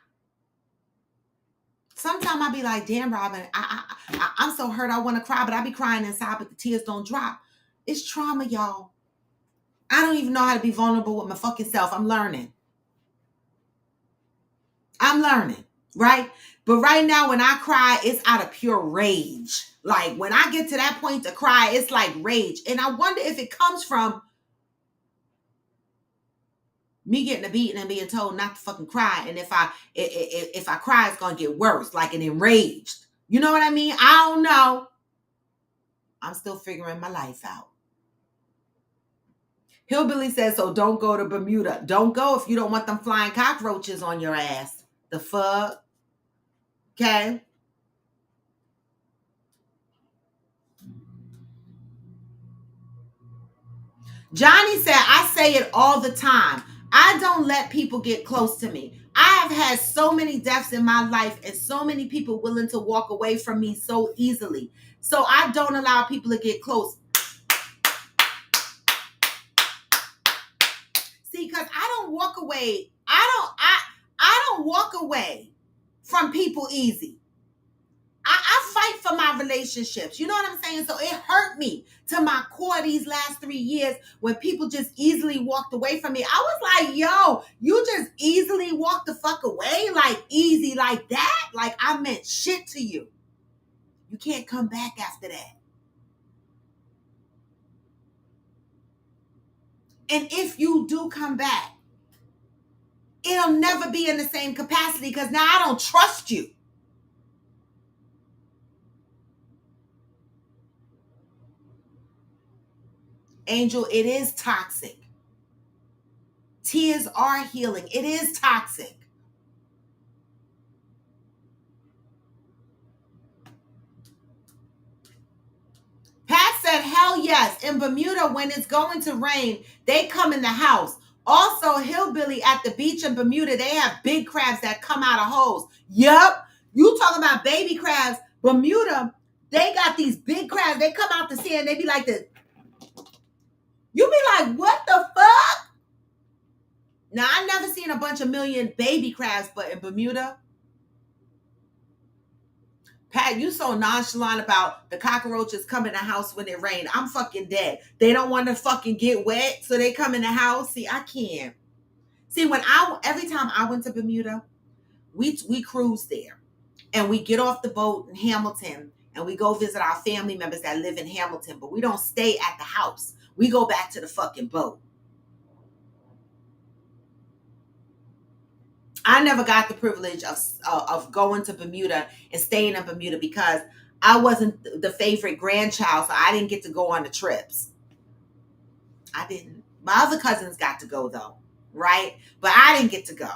Sometimes I be like, damn, Robin, I'm so hurt I want to cry, but I be crying inside, but the tears don't drop. It's trauma, y'all. I don't even know how to be vulnerable with my fucking self. I'm learning, right? But right now, when I cry, it's out of pure rage. Like, when I get to that point to cry, it's like rage. And I wonder if it comes from me getting a beating and being told not to fucking cry. And if I cry, it's going to get worse, like an enraged. You know what I mean? I don't know. I'm still figuring my life out. Hillbilly says, so don't go to Bermuda. Don't go if you don't want them flying cockroaches on your ass. The fuck? Okay? Johnny said, I say it all the time. I don't let people get close to me. I have had so many deaths in my life and so many people willing to walk away from me so easily. So I don't allow people to get close. See, because I don't walk away. I don't walk away from people easy. I fight for my relationships. You know what I'm saying? So it hurt me to my core these last 3 years when people just easily walked away from me. I was like, yo, you just easily walked the fuck away? Like easy like that? Like I meant shit to you. You can't come back after that. And if you do come back, it'll never be in the same capacity because now I don't trust you. Angel, it is toxic. Tears are healing. It is toxic. Pat said, hell yes. In Bermuda, when it's going to rain, they come in the house. Also, hillbilly at the beach in Bermuda, they have big crabs that come out of holes. Yup. You talking about baby crabs. Bermuda, they got these big crabs. They come out the sea and they be like this. You be like, what the fuck? Now, I've never seen a bunch of million baby crabs, but in Bermuda, Pat, you so nonchalant about the cockroaches come in the house when it rains. I'm fucking dead. They don't want to fucking get wet, so they come in the house. See, I can't. See, every time I went to Bermuda, we cruise there, and we get off the boat in Hamilton, and we go visit our family members that live in Hamilton, but we don't stay at the house. We go back to the fucking boat. I never got the privilege of going to Bermuda and staying in Bermuda because I wasn't the favorite grandchild, so I didn't get to go on the trips. I didn't. My other cousins got to go though, right? But I didn't get to go.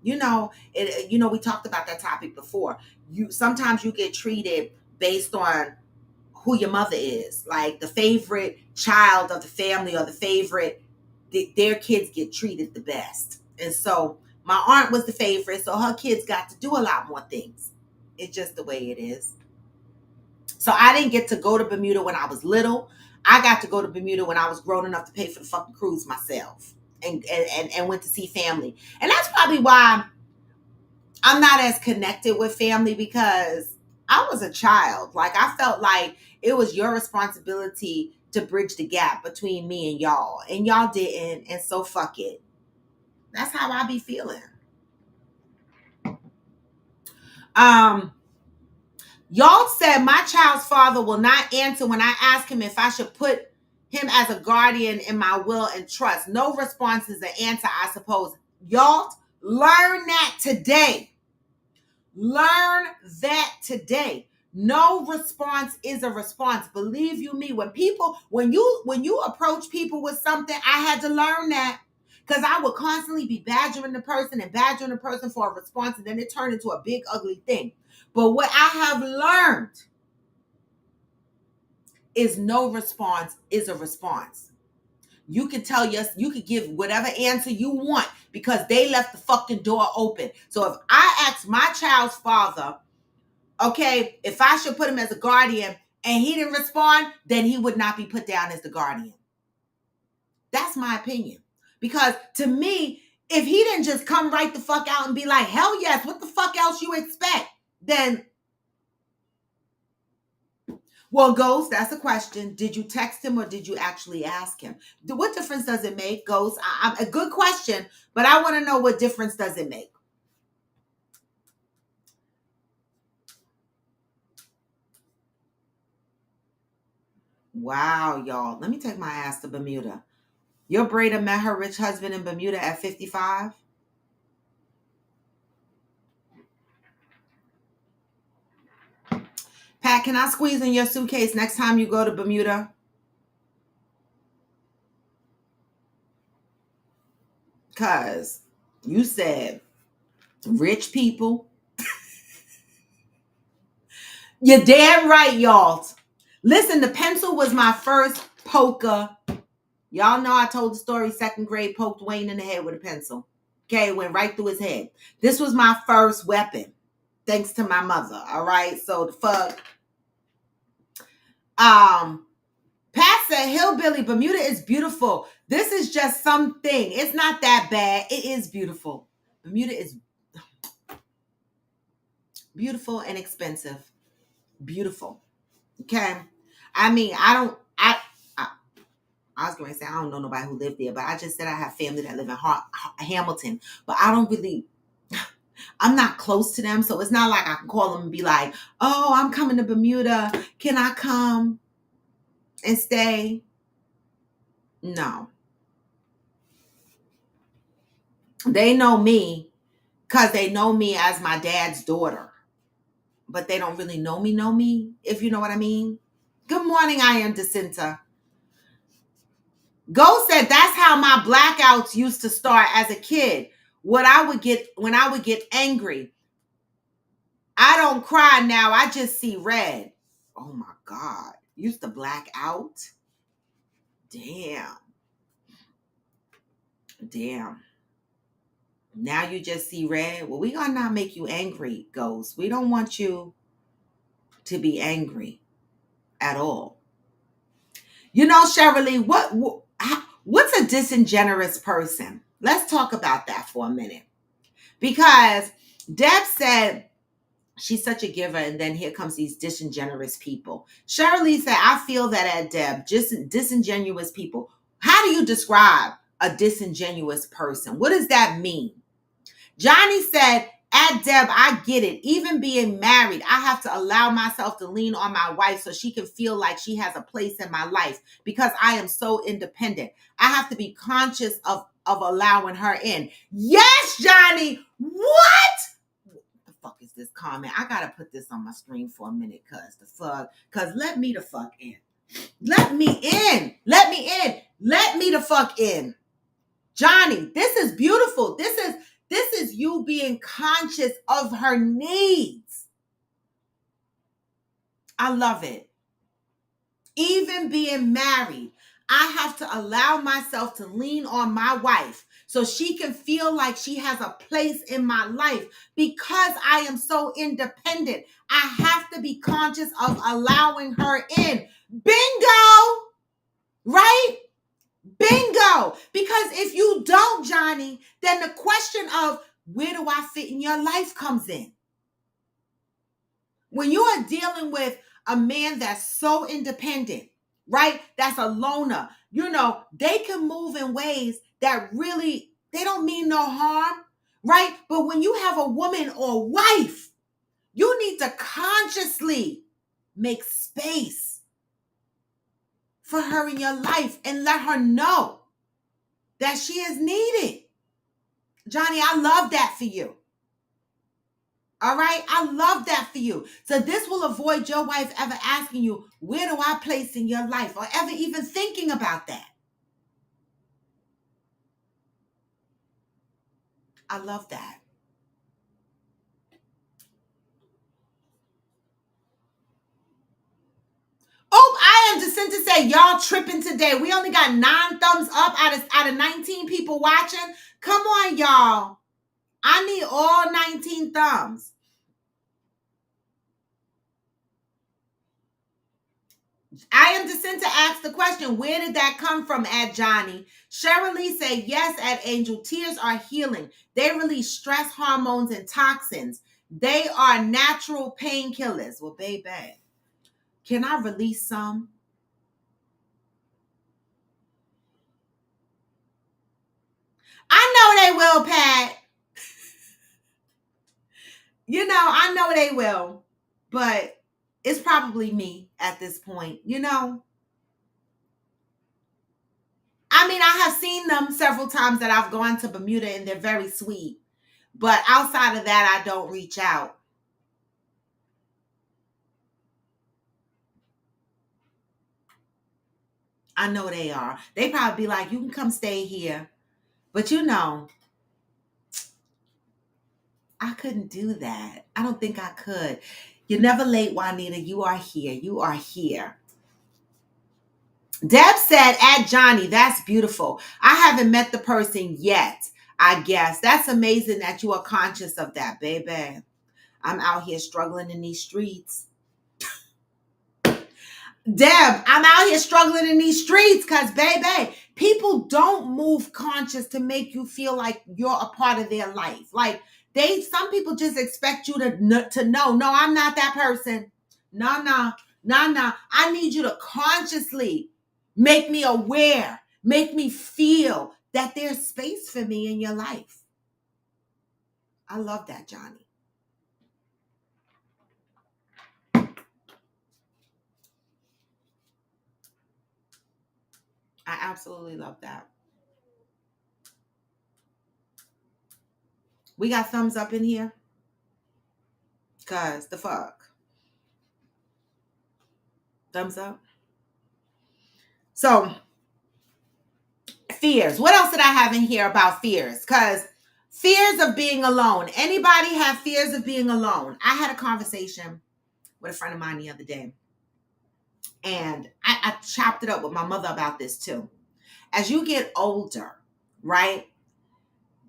You know, we talked about that topic before. Sometimes you get treated based on who your mother is, like the favorite child of the family or their kids get treated the best, and so. My aunt was the favorite, so her kids got to do a lot more things. It's just the way it is. So I didn't get to go to Bermuda when I was little. I got to go to Bermuda when I was grown enough to pay for the fucking cruise myself and went to see family. And that's probably why I'm not as connected with family because I was a child. Like I felt like it was your responsibility to bridge the gap between me and y'all didn't. And so fuck it. That's how I be feeling. Y'all said my child's father will not answer when I ask him if I should put him as a guardian in my will and trust. No response is an answer, I suppose. Y'all learn that today. Learn that today. No response is a response. Believe you me, when you approach people with something, I had to learn that. Because I would constantly be badgering the person for a response, and then it turned into a big, ugly thing. But what I have learned is no response is a response. You can you could give whatever answer you want because they left the fucking door open. So if I ask my child's father, okay, if I should put him as a guardian and he didn't respond, then he would not be put down as the guardian. That's my opinion. Because to me, if he didn't just come right the fuck out and be like, hell yes, what the fuck else you expect? Then, well, Ghost, that's a question. Did you text him or did you actually ask him? What difference does it make, Ghost? A good question, but I want to know what difference does it make? Wow, y'all. Let me take my ass to Bermuda. Your Breda met her rich husband in Bermuda at 55? Pat, can I squeeze in your suitcase next time you go to Bermuda? Because you said rich people. You're damn right, y'all. Listen, the pencil was my first poker Y'all know I told the story, second grade, poked Wayne in the head with a pencil. Okay, went right through his head. This was my first weapon, thanks to my mother. All right, so the fuck. Pat said, Hillbilly, Bermuda is beautiful. This is just something. It's not that bad. It is beautiful. Bermuda is beautiful and expensive. Beautiful. Okay. I mean, I was going to say, I don't know nobody who lived there, but I just said I have family that live in Hamilton, but I don't really, I'm not close to them. So it's not like I can call them and be like, oh, I'm coming to Bermuda. Can I come and stay? No. They know me because they know me as my dad's daughter, but they don't really know me, if you know what I mean. Good morning, I am Jacinta. Go said that's how my blackouts used to start as a kid. When I would get angry. I don't cry now. I just see red. Oh my God. Used to black out? Damn. Now you just see red? Well, we gonna not make you angry, Ghost. We don't want you to be angry at all. You know, Shirley, what's a disingenuous person? Let's talk about that for a minute. Because Deb said she's such a giver, and then here comes these disingenuous people. Shirley said, I feel that at Deb, just disingenuous people. How do you describe a disingenuous person? What does that mean? Johnny said, at Deb, I get it. Even being married, I have to allow myself to lean on my wife so she can feel like she has a place in my life because I am so independent. I have to be conscious of allowing her in. Yes, Johnny. What? The fuck is this comment? I gotta put this on my screen for a minute, cause let me the fuck in. Let me in. Let me the fuck in. Johnny, this is beautiful. This is you being conscious of her needs. I love it. Even being married, I have to allow myself to lean on my wife so she can feel like she has a place in my life because I am so independent. I have to be conscious of allowing her in. Bingo! Right? Bingo! Because if you don't, Johnny, then the question of where do I fit in your life comes in. When you are dealing with a man that's so independent, right? That's a loner. You know, they can move in ways that really, they don't mean no harm, right? But when you have a woman or wife, you need to consciously make space for her in your life and let her know that she is needed. Johnny, I love that for you. All right? I love that for you. So this will avoid your wife ever asking you, where do I place in your life? Or ever even thinking about that. I love that. Oh, I am Jacinta say, y'all tripping today. We only got 9 thumbs up out of 19 people watching. Come on, y'all. I need all 19 thumbs. I am Jacinta asked the question, where did that come from at Johnny? Cheryl Lee said, yes, at Angel. Tears are healing. They release stress hormones and toxins. They are natural painkillers. Well, baby, can I release some? I know they will, Pat. You know, I know they will. But it's probably me at this point, you know? I mean, I have seen them several times that I've gone to Bermuda and they're very sweet. But outside of that, I don't reach out. I know they are. They probably be like, you can come stay here. But you know, I couldn't do that. I don't think I could. You're never late, Juanita. You are here. You are here. Deb said, "Add Johnny. That's beautiful. I haven't met the person yet, I guess. That's amazing that you are conscious of that, baby. I'm out here struggling in these streets. Deb, I'm out here struggling in these streets because, baby, people don't move conscious to make you feel like you're a part of their life. Like, some people just expect you to know, no, I'm not that person. No, no, no, no. I need you to consciously make me aware, make me feel that there's space for me in your life. I love that, Johnny. I absolutely love that. We got thumbs up in here? Because the fuck. Thumbs up. So, fears. What else did I have in here about fears? Because fears of being alone. Anybody have fears of being alone? I had a conversation with a friend of mine the other day, and I chopped it up with my mother about this too. As you get older, right?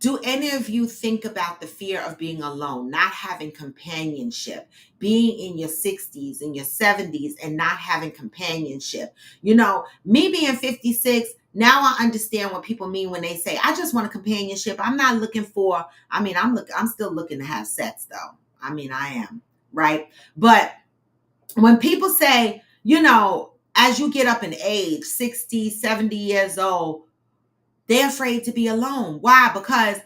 Do any of you think about the fear of being alone, not having companionship, being in your 60s and your 70s and not having companionship? You know, me being 56, now I understand what people mean when they say, I just want a companionship. I'm not looking for, I'm still looking to have sex though. I am, right? But when people say, you know, as you get up in age, 60, 70 years old, they're afraid to be alone. Why? Because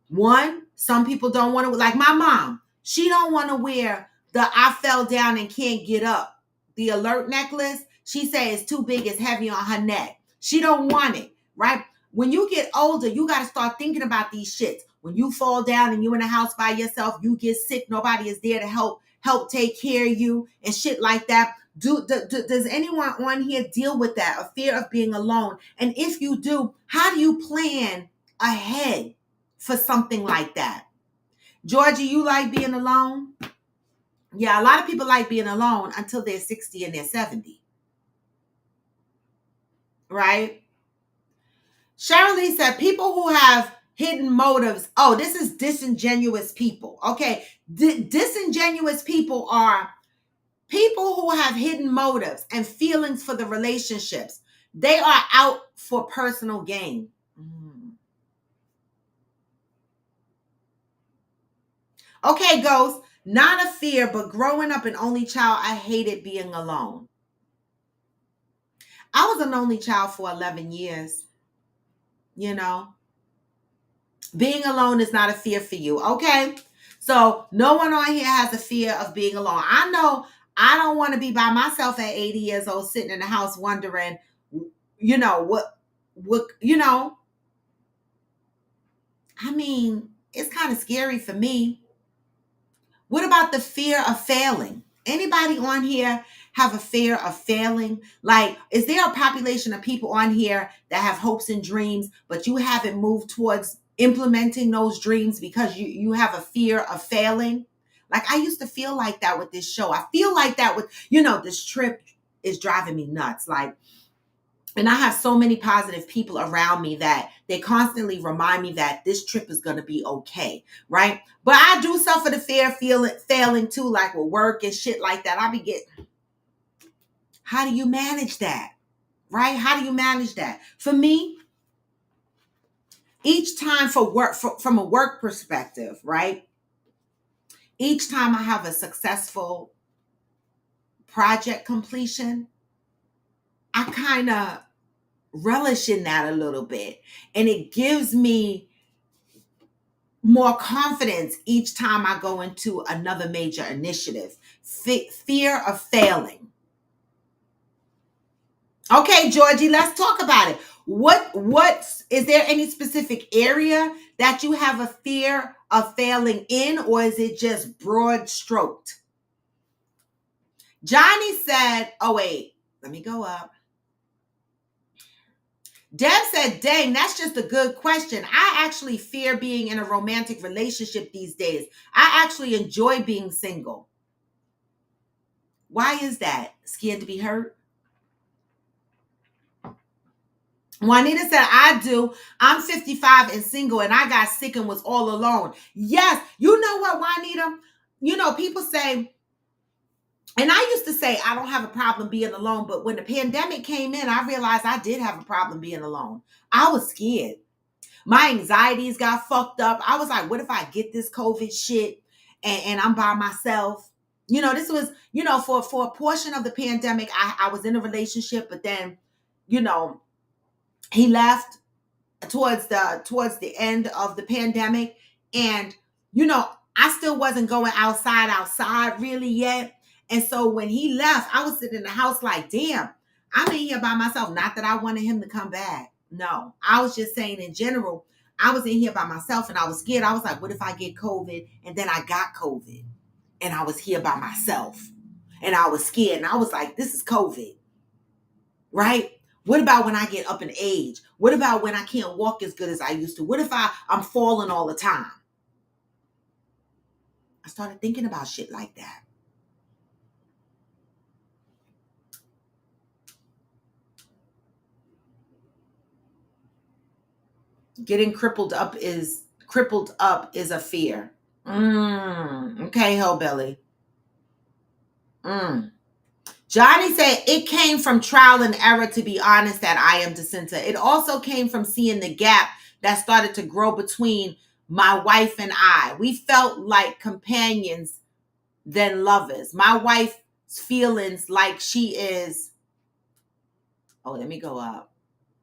one, some people don't want to, like my mom, she don't want to wear the I fell down and can't get up, the alert necklace. She says it's too big, it's heavy on her neck. She don't want it, right? When you get older, you got to start thinking about these shits. When you fall down and you in the house by yourself, you get sick, nobody is there to help take care of you and shit like that. Does anyone on here deal with that, a fear of being alone? And if you do, how do you plan ahead for something like that? Georgie, you like being alone? Yeah, a lot of people like being alone until they're 60 and they're 70. Right? Sharon Lee said people who have hidden motives. Oh, this is disingenuous people. Okay. Disingenuous people are people who have hidden motives and feelings for the relationships. They are out for personal gain. Okay, Ghost, not a fear, but growing up an only child, I hated being alone. I was an only child for 11 years. You know, being alone is not a fear for you. Okay. So no one on here has a fear of being alone. I know I don't want to be by myself at 80 years old, sitting in the house wondering, you know, it's kind of scary for me. What about the fear of failing? Anybody on here have a fear of failing? Like, is there a population of people on here that have hopes and dreams, but you haven't moved towards implementing those dreams because you have a fear of failing? Like, I used to feel like that with this show. I feel like that with, this trip is driving me nuts. Like, and I have so many positive people around me that they constantly remind me that this trip is going to be okay, right? But I do suffer the fear of failing too, like with work and shit like that. How do you manage that, right? How do you manage that? For me, each time from a work perspective, right? Each time I have a successful project completion, I kind of relish in that a little bit. And it gives me more confidence each time I go into another major initiative. Fear of failing. Okay, Georgie, let's talk about it. What is there any specific area that you have a fear of failing in, or is it just broad stroked? Johnny said, oh wait, let me go up. Deb said, dang, that's just a good question. I actually fear being in a romantic relationship these days. I actually enjoy being single. Why is that? Scared to be hurt? Juanita said, I do. I'm 55 and single, and I got sick and was all alone. Yes. You know what, Juanita? You know, people say, and I used to say, I don't have a problem being alone. But when the pandemic came in, I realized I did have a problem being alone. I was scared. My anxieties got fucked up. I was like, what if I get this COVID shit and I'm by myself? You know, this was, you know, for a portion of the pandemic, I was in a relationship, but then, you know, he left towards the end of the pandemic. And, you know, I still wasn't going outside really yet. And so when he left, I was sitting in the house like, damn, I'm in here by myself. Not that I wanted him to come back. No, I was just saying in general, I was in here by myself and I was scared. I was like, what if I get COVID? And then I got COVID and I was here by myself and I was scared. And I was like, this is COVID, right? What about when I get up in age? What about when I can't walk as good as I used to? What if I'm falling all the time? I started thinking about shit like that. Getting crippled up is a fear. Okay, hillbilly. Johnny said it came from trial and error, to be honest, that I am DeCinta. It also came from seeing the gap that started to grow between my wife and I. We felt like companions than lovers. My wife's feelings like she is, let me go up.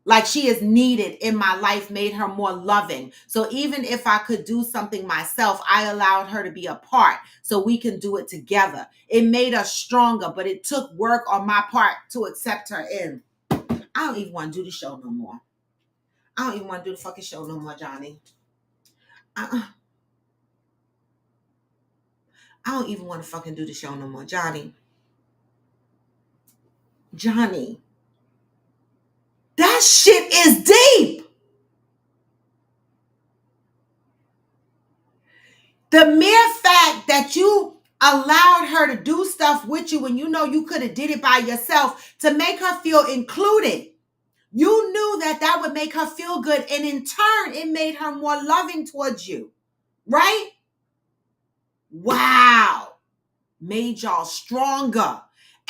Like she is needed in my life made her more loving. So even if I could do something myself, I allowed her to be a part so we can do it together. It made us stronger, but it took work on my part to accept her in. I don't even want to do the show no more. I don't even want to do the fucking show no more, Johnny. I don't even want to fucking do the show no more, Johnny. Johnny. That shit is deep. The mere fact that you allowed her to do stuff with you when you know you could have did it by yourself to make her feel included. You knew that would make her feel good. And in turn, it made her more loving towards you. Right? Wow. Made y'all stronger.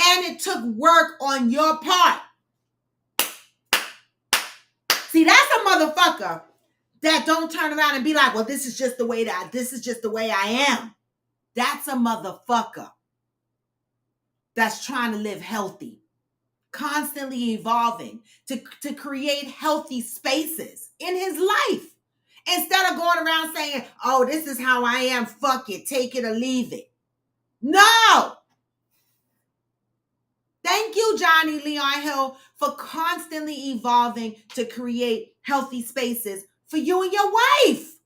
And it took work on your part. See, that's a motherfucker that don't turn around and be like, well, this is just the way I am. That's a motherfucker that's trying to live healthy, constantly evolving to create healthy spaces in his life. Instead of going around saying, oh, this is how I am, fuck it, take it or leave it. No. Thank you, Johnny Leon Hill, for constantly evolving to create healthy spaces for you and your wife.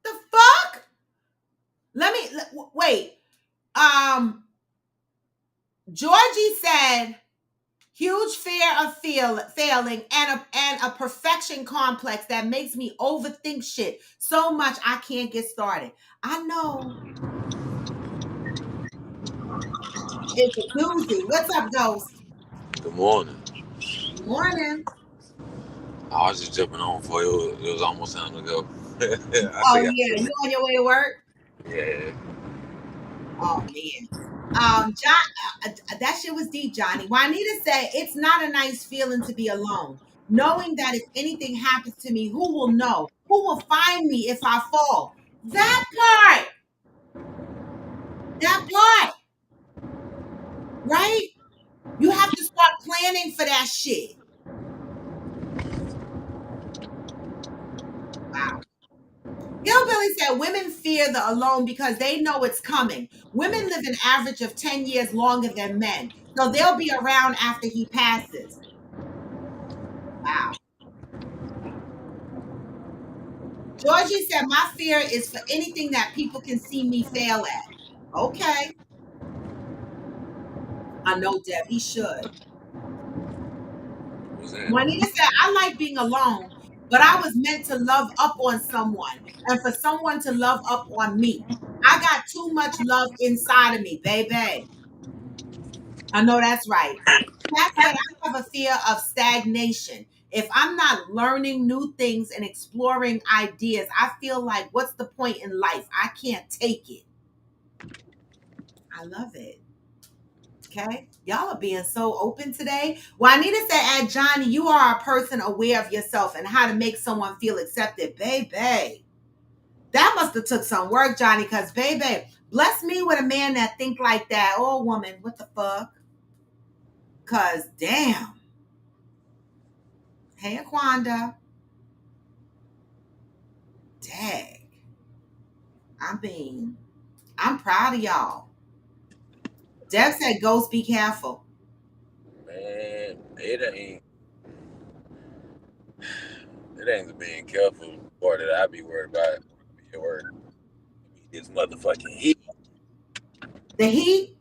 The fuck? Wait. Georgie said, huge fear of failing and a perfection complex that makes me overthink shit so much I can't get started. I know. It's a doozy. What's up, Ghost? Good morning. Morning. I was just jumping on for you. It was almost time to go. I Oh think yeah, you on your way to work? yeah. Oh man. That shit was deep, Johnny. Juanita said it's not a nice feeling to be alone. Knowing that if anything happens to me, who will know? Who will find me if I fall? That part. That part. Right? You have to start planning for that shit. Wow. Hillbilly said women fear the alone because they know it's coming. Women live an average of 10 years longer than men, so they'll be around after he passes. Wow. Georgie said, my fear is for anything that people can see me fail at. Okay. I know, Deb, he should. What's that? Juanita said, I like being alone. but I was meant to love up on someone and for someone to love up on me. I got too much love inside of me, baby. I know that's right. Cat said, I have a fear of stagnation. If I'm not learning new things and exploring ideas, I feel like, what's the point in life? I can't take it. I love it. Okay. Y'all are being so open today. Juanita said, "At Johnny, you are a person aware of yourself and how to make someone feel accepted." Baby, that must have took some work, Johnny, because baby, bless me with a man that think like that. Oh, woman, what the fuck? Because damn. Hey, Aquanda. Dang. I mean, I'm proud of y'all. Deb said, "Ghost, be careful." Man, it ain't the being careful part that I be worried about. Be worried. This motherfucking heat. The heat?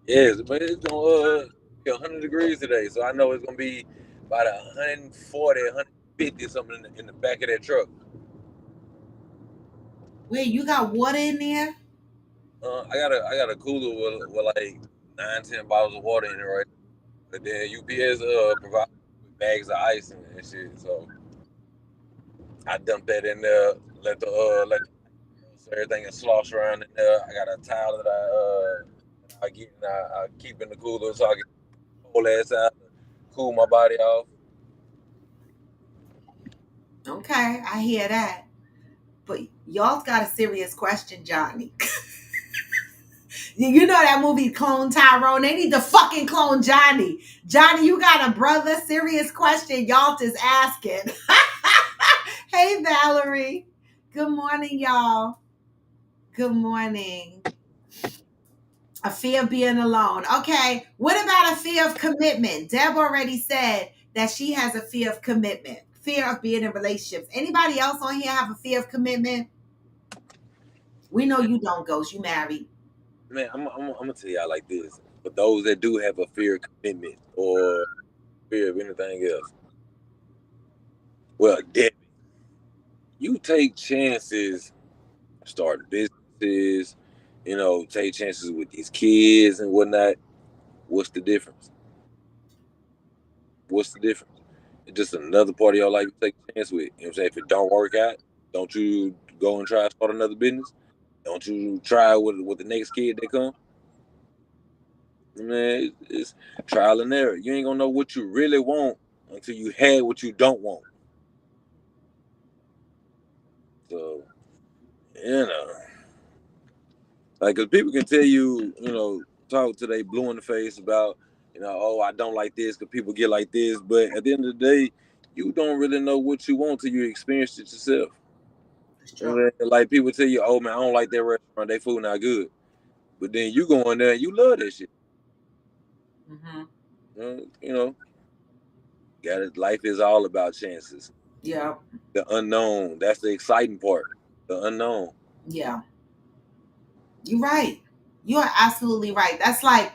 Yes, but it's gonna be 100 degrees today, so I know it's gonna be about 140, 150 something in the back of that truck. Wait, you got water in there? I got a cooler with like 9, 10 bottles of water in it, right? But then UPS provides bags of ice and shit, so I dump that in there. Let so everything is slosh around in there. I got a towel that I get and I keep in the cooler so I can cold ass out, cool my body off. Okay, I hear that. But y'all got a serious question, Johnny. You know that movie Clone Tyrone? They need to fucking clone Johnny. Johnny, you got a brother? Serious question. Y'all just asking. Hey, Valerie. Good morning, y'all. Good morning. A fear of being alone. Okay. What about a fear of commitment? Deb already said that she has a fear of commitment, fear of being in relationships. Anybody else on here have a fear of commitment? We know you don't, Ghost. You married. Man, I'm gonna tell y'all like this. For those that do have a fear of commitment or fear of anything else, well, Debbie, you take chances, start businesses, take chances with these kids and whatnot. What's the difference? What's the difference? It's just another part of your life you take a chance with. You know what I'm saying? If it don't work out, don't you go and try to start another business? Don't you try with the next kid that come? Man, it's trial and error. You ain't gonna know what you really want until you had what you don't want. So, you know, like, cause people can tell you, talk to they blue in the face about, oh, I don't like this, cause people get like this. But at the end of the day, you don't really know what you want till you experience it yourself. That's You know true. what I mean? Like people tell you, oh man, I don't like that restaurant, they food not good. But then you go in there and you love that shit. Mm-hmm. Got it. Life is all about chances. Yeah. The unknown. That's the exciting part. The unknown. Yeah. You're right. You are absolutely right. That's like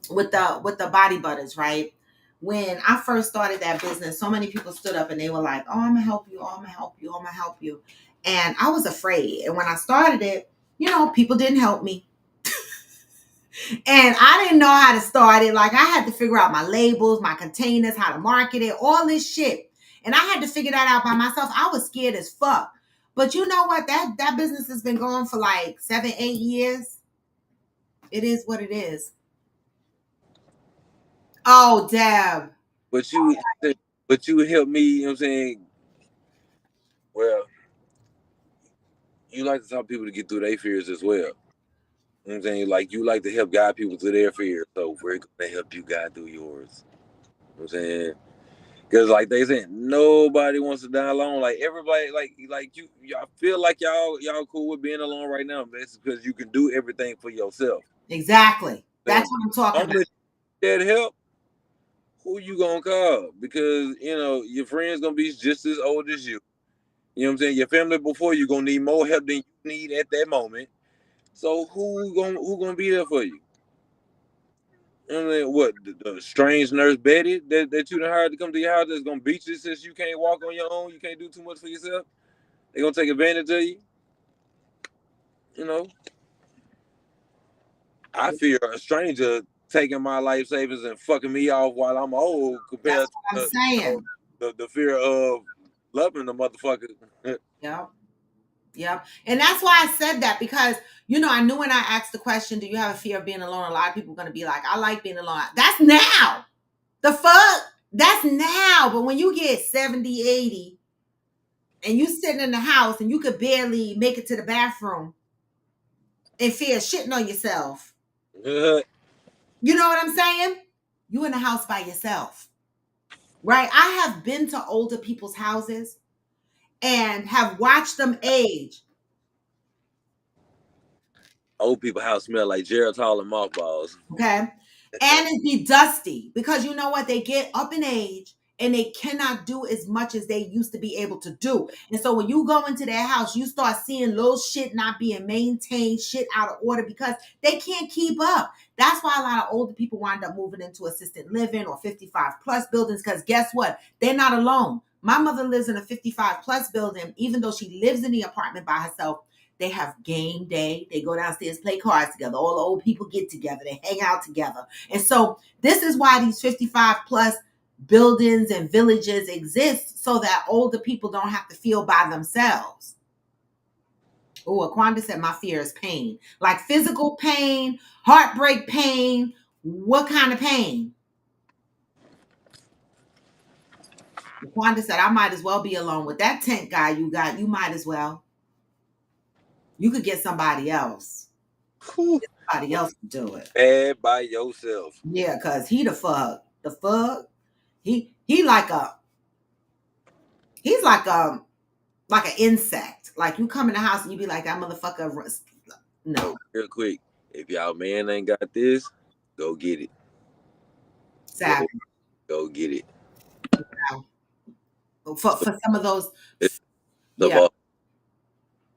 with the body butters, right? When I first started that business, so many people stood up and they were like, "Oh, I'm gonna help you. Oh, I'm gonna help you. Oh, I'm gonna help you." And I was afraid. And when I started it, people didn't help me. And I didn't know how to start it. Like I had to figure out my labels, my containers, how to market it, all this shit. And I had to figure that out by myself. I was scared as fuck. But you know what? That business has been going for like 7, 8 years. It is what it is. Oh, Deb. But you help me, you know what I'm saying? Well, you like to talk people to get through their fears as well. You know what I'm saying? Like you like to help guide people through their fears. So we're gonna help you guide through yours. You know what I'm saying? Because like they said, nobody wants to die alone. Like everybody, like y'all feel like y'all cool with being alone right now. But it's because you can do everything for yourself. Exactly. Man, That's what I'm talking about. unless you need that help, who you gonna call? Because your friends gonna be just as old as you. You know what I'm saying? Your family before you gonna need more help than you need at that moment. So who gonna be there for you? And then what? The strange nurse Betty that you done hired to come to your house that's gonna beat you since you can't walk on your own, you can't do too much for yourself. They gonna take advantage of you. You know, I fear a stranger taking my life savings and fucking me off while I'm old compared That's to what I'm saying. the fear of loving the motherfucker. Yep. Yep. And that's why I said that, because, I knew when I asked the question, do you have a fear of being alone? A lot of people are going to be like, I like being alone. That's now. The fuck? That's now. But when you get 70, 80, and you sitting in the house and you could barely make it to the bathroom and fear shitting on yourself. You know what I'm saying? You in the house by yourself. Right? I have been to older people's houses and have watched them age. Old people house smell like Geritol and mothballs. Okay. And it be dusty, because you know what? They get up in age and they cannot do as much as they used to be able to do. And so when you go into their house, you start seeing little shit not being maintained, shit out of order, because they can't keep up. That's why a lot of older people wind up moving into assisted living or 55 plus buildings, because guess what? They're not alone. My mother lives in a 55 plus building, even though she lives in the apartment by herself. They have game day. They go downstairs, play cards together. All the old people get together. They hang out together. And so this is why these 55 plus buildings and villages exist, so that older people don't have to feel by themselves. Oh, Aquanda said my fear is pain. Like physical pain, heartbreak pain. What kind of pain? Aquanda said, I might as well be alone. With that tent guy you got, you might as well. You could get somebody else. Somebody else to do it. Bad by yourself. Yeah, because he the fuck. The fuck? He's like an insect. Like, you come in the house and you be like, that motherfucker. No. Real quick. If y'all man ain't got this, go get it. Savage. Go get it. For some of those. The Yeah.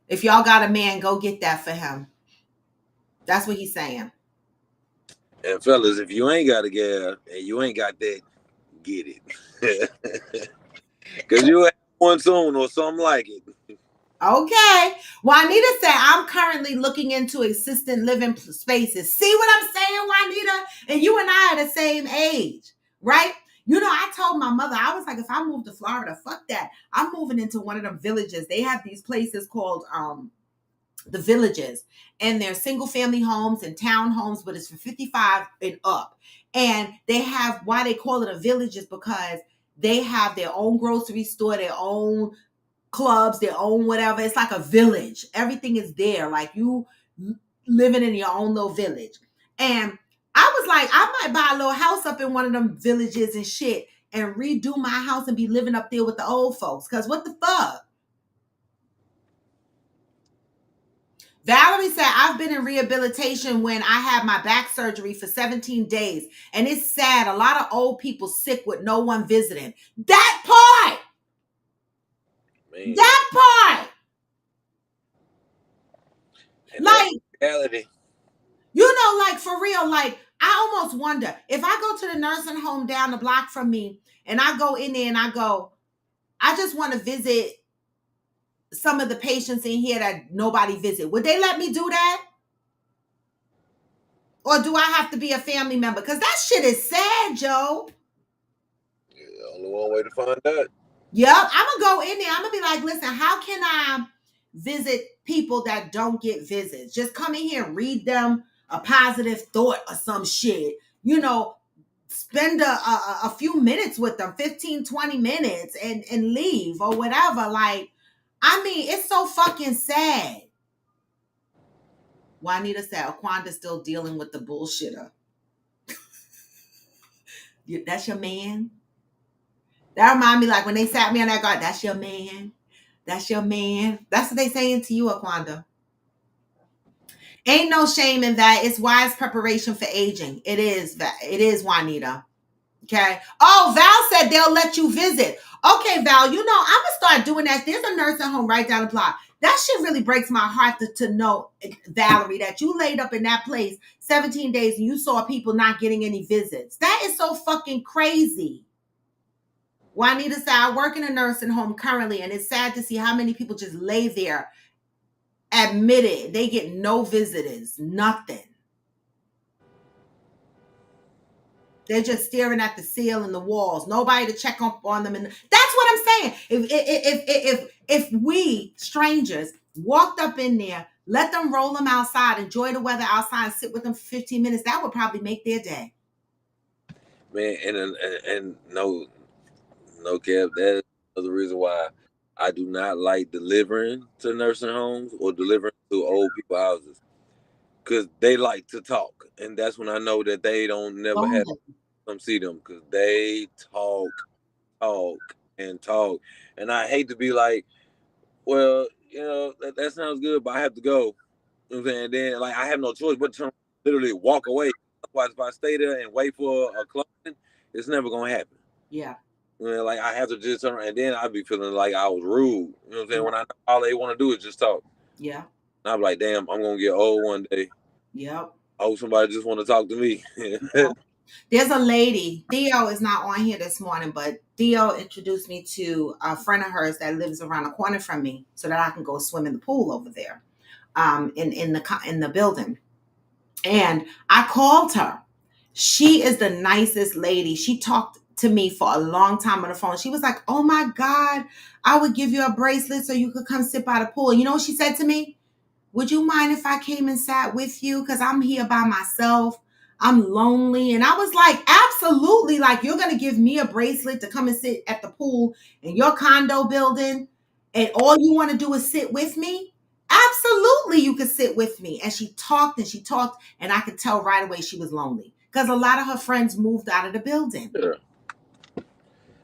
If y'all got a man, go get that for him. That's what he's saying. And fellas, if you ain't got a gal and you ain't got that, get it. Because you have one soon or something like it. Okay. Juanita said, I'm currently looking into assisted living spaces. See what I'm saying, Juanita? And you and I are the same age, right? I told my mother, I was like, if I move to Florida, fuck that. I'm moving into one of them villages. They have these places called the villages, and they're single family homes and townhomes, but it's for 55 and up. And they have, why they call it a village is because they have their own grocery store, their own clubs, their own whatever. It's like a village. Everything is there. Like you living in your own little village. And I was like, I might buy a little house up in one of them villages and shit and redo my house and be living up there with the old folks. Because what the fuck? Valerie said, I've been in rehabilitation when I had my back surgery for 17 days. And it's sad. A lot of old people sick with no one visiting. That part! Man. That part! And like, reality. Like for real, like I almost wonder if I go to the nursing home down the block from me and I go in there and I just want to visit some of the patients in here that nobody visit. Would they let me do that? Or do I have to be a family member? Because that shit is sad, Joe. Yeah, only one way to find out. Yep, I'm going to go in there. I'm going to be like, listen, how can I visit people that don't get visits? Just come in here and read them a positive thought or some shit. Spend a few minutes with them, 15, 20 minutes and leave or whatever. Like, I mean, it's so fucking sad. Juanita said, Aquanda's still dealing with the bullshitter. That's your man? That remind me like when they sat me on that guard, that's your man. That's your man. That's what they saying to you, Aquanda. Ain't no shame in that. It's wise preparation for aging. It is, Juanita. Okay. Oh, Val said they'll let you visit. Okay, Val, I'm going to start doing that. There's a nursing home right down the block. That shit really breaks my heart to know, Valerie, that you laid up in that place 17 days and you saw people not getting any visits. That is so fucking crazy. Juanita said, I work in a nursing home currently, and it's sad to see how many people just lay there admitted. They get no visitors, nothing. They're just staring at the ceiling and the walls. Nobody to check up on them. And that's what I'm saying. If we strangers walked up in there, let them roll them outside, enjoy the weather outside, and sit with them for 15 minutes, that would probably make their day. Man, and no cap. That's the reason why I do not like delivering to nursing homes or delivering to old people houses, because they like to talk, and that's when I know that they don't never have come see them, because they talk, and I hate to be like, well, that sounds good, but I have to go. You know what I'm saying? And then like I have no choice but to literally walk away. Otherwise, if I stay there and wait for a closing, it's never gonna happen. Yeah. Like I have to just turn around, and then I'd be feeling like I was rude. You know what I'm saying? Yeah. When I know all they want to do is just talk. Yeah. And I'm like, damn, I'm gonna get old one day. Yep. I hope somebody just want to talk to me. There's a lady, Theo is not on here this morning, but Theo introduced me to a friend of hers that lives around the corner from me so that I can go swim in the pool over there in the building. And I called her. She is the nicest lady. She talked to me for a long time on the phone. She was like, oh my God, I would give you a bracelet so you could come sit by the pool. And you know what she said to me? Would you mind if I came and sat with you? Because I'm here by myself. I'm lonely. And I was like, absolutely. Like, you're going to give me a bracelet to come and sit at the pool in your condo building, and all you want to do is sit with me? Absolutely, you could sit with me. And she talked, and I could tell right away she was lonely because a lot of her friends moved out of the building. Sure.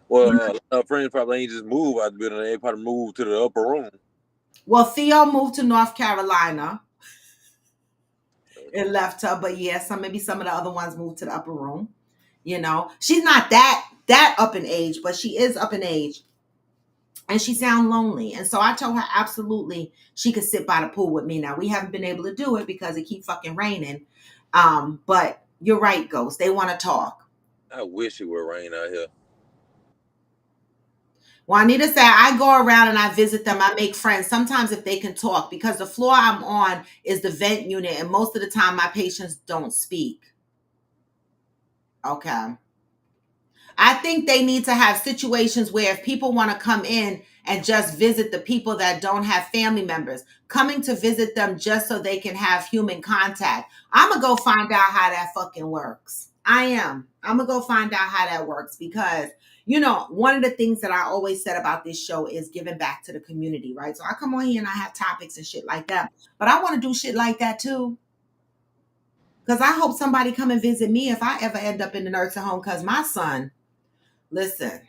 Well, her friends probably ain't just moved out of the building. They probably moved to the upper room. Well, Theo moved to North Carolina and left her, but yeah, maybe some of the other ones moved to the upper room. You know, she's not that up in age, but she is up in age, and she sounds lonely. And so I told her absolutely she could sit by the pool with me. Now we haven't been able to do it because it keeps fucking raining. But you're right, Ghost. They want to talk. I wish it would rain out here. Juanita said, I go around and I visit them. I make friends. Sometimes if they can talk, because the floor I'm on is the vent unit. And most of the time my patients don't speak. Okay. I think they need to have situations where if people want to come in and just visit the people that don't have family members, coming to visit them just so they can have human contact. I'm going to go find out how that fucking works. I am. I'm going to go find out how that works because, one of the things that I always said about this show is giving back to the community, right? So I come on here and I have topics and shit like that, but I want to do shit like that too. Because I hope somebody come and visit me if I ever end up in the nursing home, because my son, listen,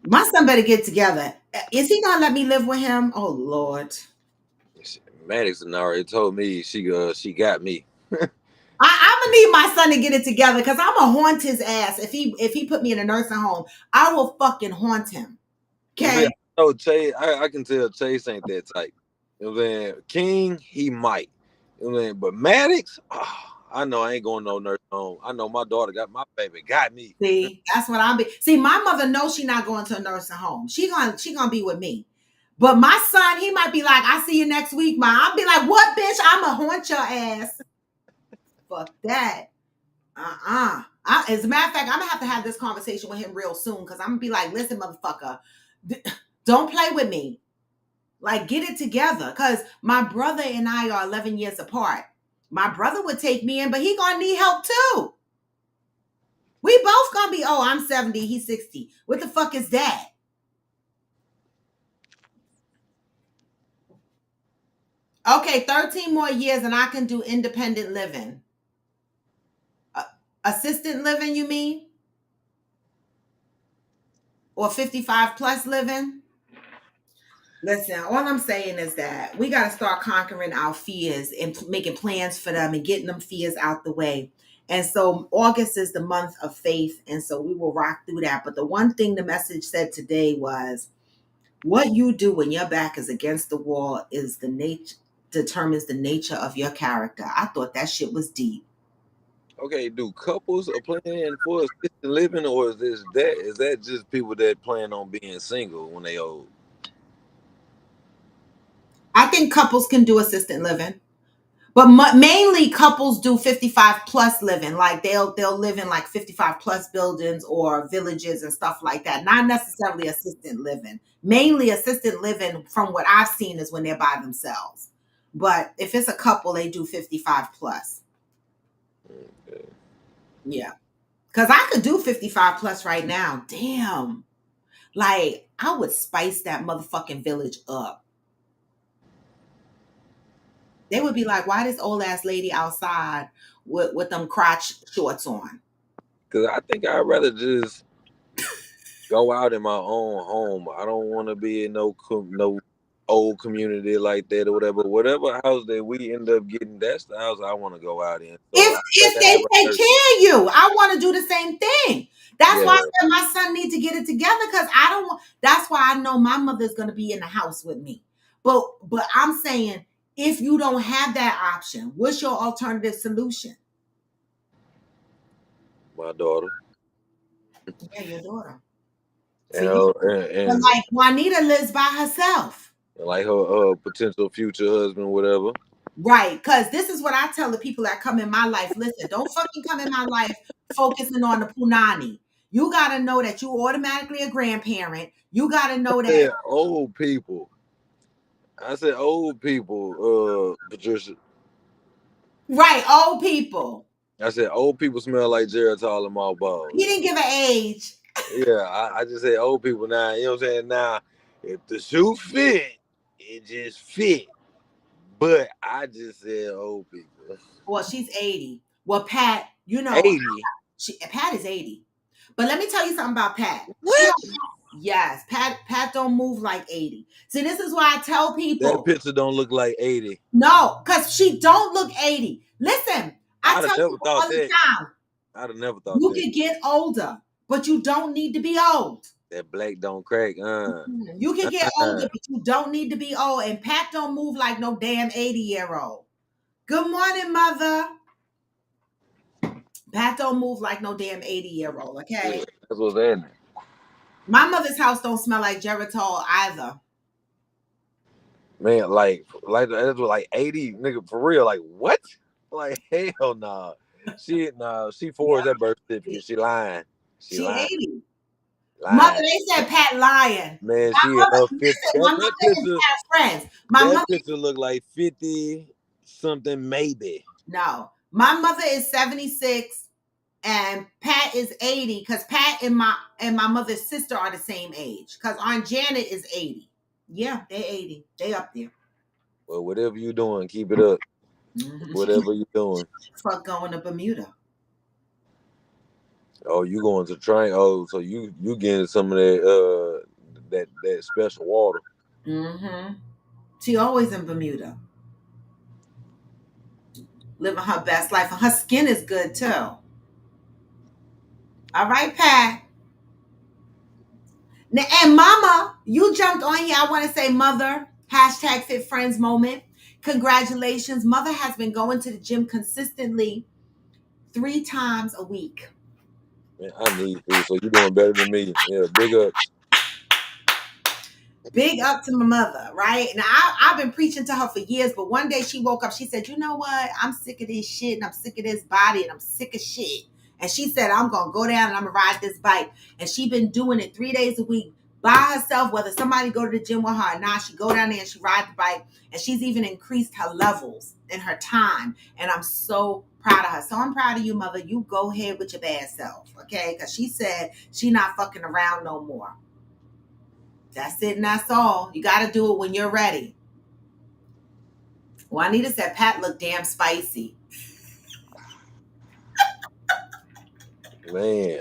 my son better get together. Is he gonna let me live with him? Oh Lord. Maddox already told me she got me. I'm gonna need my son to get it together because I'm gonna haunt his ass. If he put me in a nursing home, I will fucking haunt him. Okay. No, Chase, I can tell Chase ain't that type. You know what I'm saying? King, he might. You know what I'm saying? But Maddox, I know I ain't going to no nursing home. I know my daughter got my baby, got me. See, that's what I'm be. See, my mother knows she not going to a nursing home. She gonna be with me. But my son, he might be like, I see you next week, Ma. I'll be like, what, bitch? I'ma haunt your ass. Fuck that. As a matter of fact, I'm gonna have to have this conversation with him real soon because I'm gonna be like, listen, motherfucker, don't play with me. Like, get it together. Because my brother and I are 11 years apart. My brother would take me in, but he gonna need help too. We both gonna be, I'm 70, he's 60. What the fuck is that? Okay, 13 more years and I can do independent living. Assistant living, you mean? Or 55 plus living? Listen, all I'm saying is that we got to start conquering our fears and making plans for them and getting them fears out the way. And so August is the month of faith. And so we will rock through that. But the one thing the message said today was What you do when your back is against the wall is determines the nature of your character. I thought that shit was deep. Okay, do couples are planning for assisted living, or is that just people that plan on being single when they old? I think couples can do assisted living. But mainly couples do 55 plus living. Like they'll live in like 55 plus buildings or villages and stuff like that. Not necessarily assisted living. Mainly assisted living from what I've seen is when they're by themselves. But if it's a couple, they do 55 plus. Okay. Yeah. Cause I could do 55 plus right now. Damn. Like I would spice that motherfucking village up. They would be like, why this old ass lady outside with them crotch shorts on? Cause I think I'd rather just go out in my own home. I don't want to be in no old community like that or whatever. Whatever house that we end up getting, that's the house I want to go out in. So If I'd if rather have they a take nurse. care of you, I want to do the same thing. That's why I Yeah, said my son needs to get it together because I don't want. That's why I know my mother's going to be in the house with me. But I'm saying if you don't have that option, what's your alternative solution? my daughter, Yeah, your daughter. For and you, but and like Juanita lives by herself. like her potential future husband, whatever. Right. Because this is what I tell the people that come in my life. Listen, don't fucking come in my life focusing on the punani. You got to know that you automatically a grandparent. You got to know that, Yeah, old people. I said old people, Patricia. right, old people. I said old people smell like Geritol and He mothballs. didn't give an age. Yeah, I just say old people now. You know what I'm saying? Now, if the shoe fit, it just fit. But I just said old people. Well, she's 80. Well, Pat, you know, 80. Pat is 80. But let me tell you something about Pat. She What? don't, yes, Pat don't move like 80. See, this is why I tell That people, picture don't look like 80. no, because she don't look 80. Listen, I I'd have tell never people thought all the that. time, I'd have never thought you that. can get older, but you don't need to be old. That black don't crack. You can get Uh. older, but you don't need to be old. And Pat don't move like no damn 80-year-old. Good morning, mother. Pat don't move like no damn 80-year-old, Yeah, okay? that's what's happening. My mother's house don't smell like Geritol either. Man, that's what like 80, nigga, for real. Like what? Like hell nah. She Yeah, forged that birth certificate. She lying. She she lying. 80. Mother, Lying. they said Pat lying. Man, My she in mother, her 50. listen, my mother and Pat friends. My That mother, picture look like 50 something maybe. no. My mother is 76 and Pat is 80 because Pat and my mother's sister are the same age. Because Aunt Janet is 80. Yeah, they 80. They up there. Well, whatever you doing, keep it up. She Whatever you doing. fuck going to Bermuda. Oh, you going to train? Oh, so you getting some of that special water. She always in Bermuda, living her best life, and her skin is good too. All right, Pat. Now, and Mama, you jumped on here. I want to say, Mother, hashtag Fit Friends moment. Congratulations. Mother has been going to the gym consistently 3 times a week. Man, I need to. So you doing better than me. Yeah, big ups. Big up to my mother, right? Now, I've been preaching to her for years, but one day she woke up. She said, you know what? I'm sick of this shit and I'm sick of this body and I'm sick of shit. And she said, I'm going to go down and I'm going to ride this bike. And she been doing it 3 days a week by herself, whether somebody go to the gym with her or not. She go down there and she ride the bike. And she's even increased her levels and her time. And I'm so proud of her. So I'm proud of you, mother. You go ahead with your bad self, okay? Because she said she not fucking around no more. That's it and that's all. You got to do it when you're ready. Juanita said Pat looked damn spicy. Man.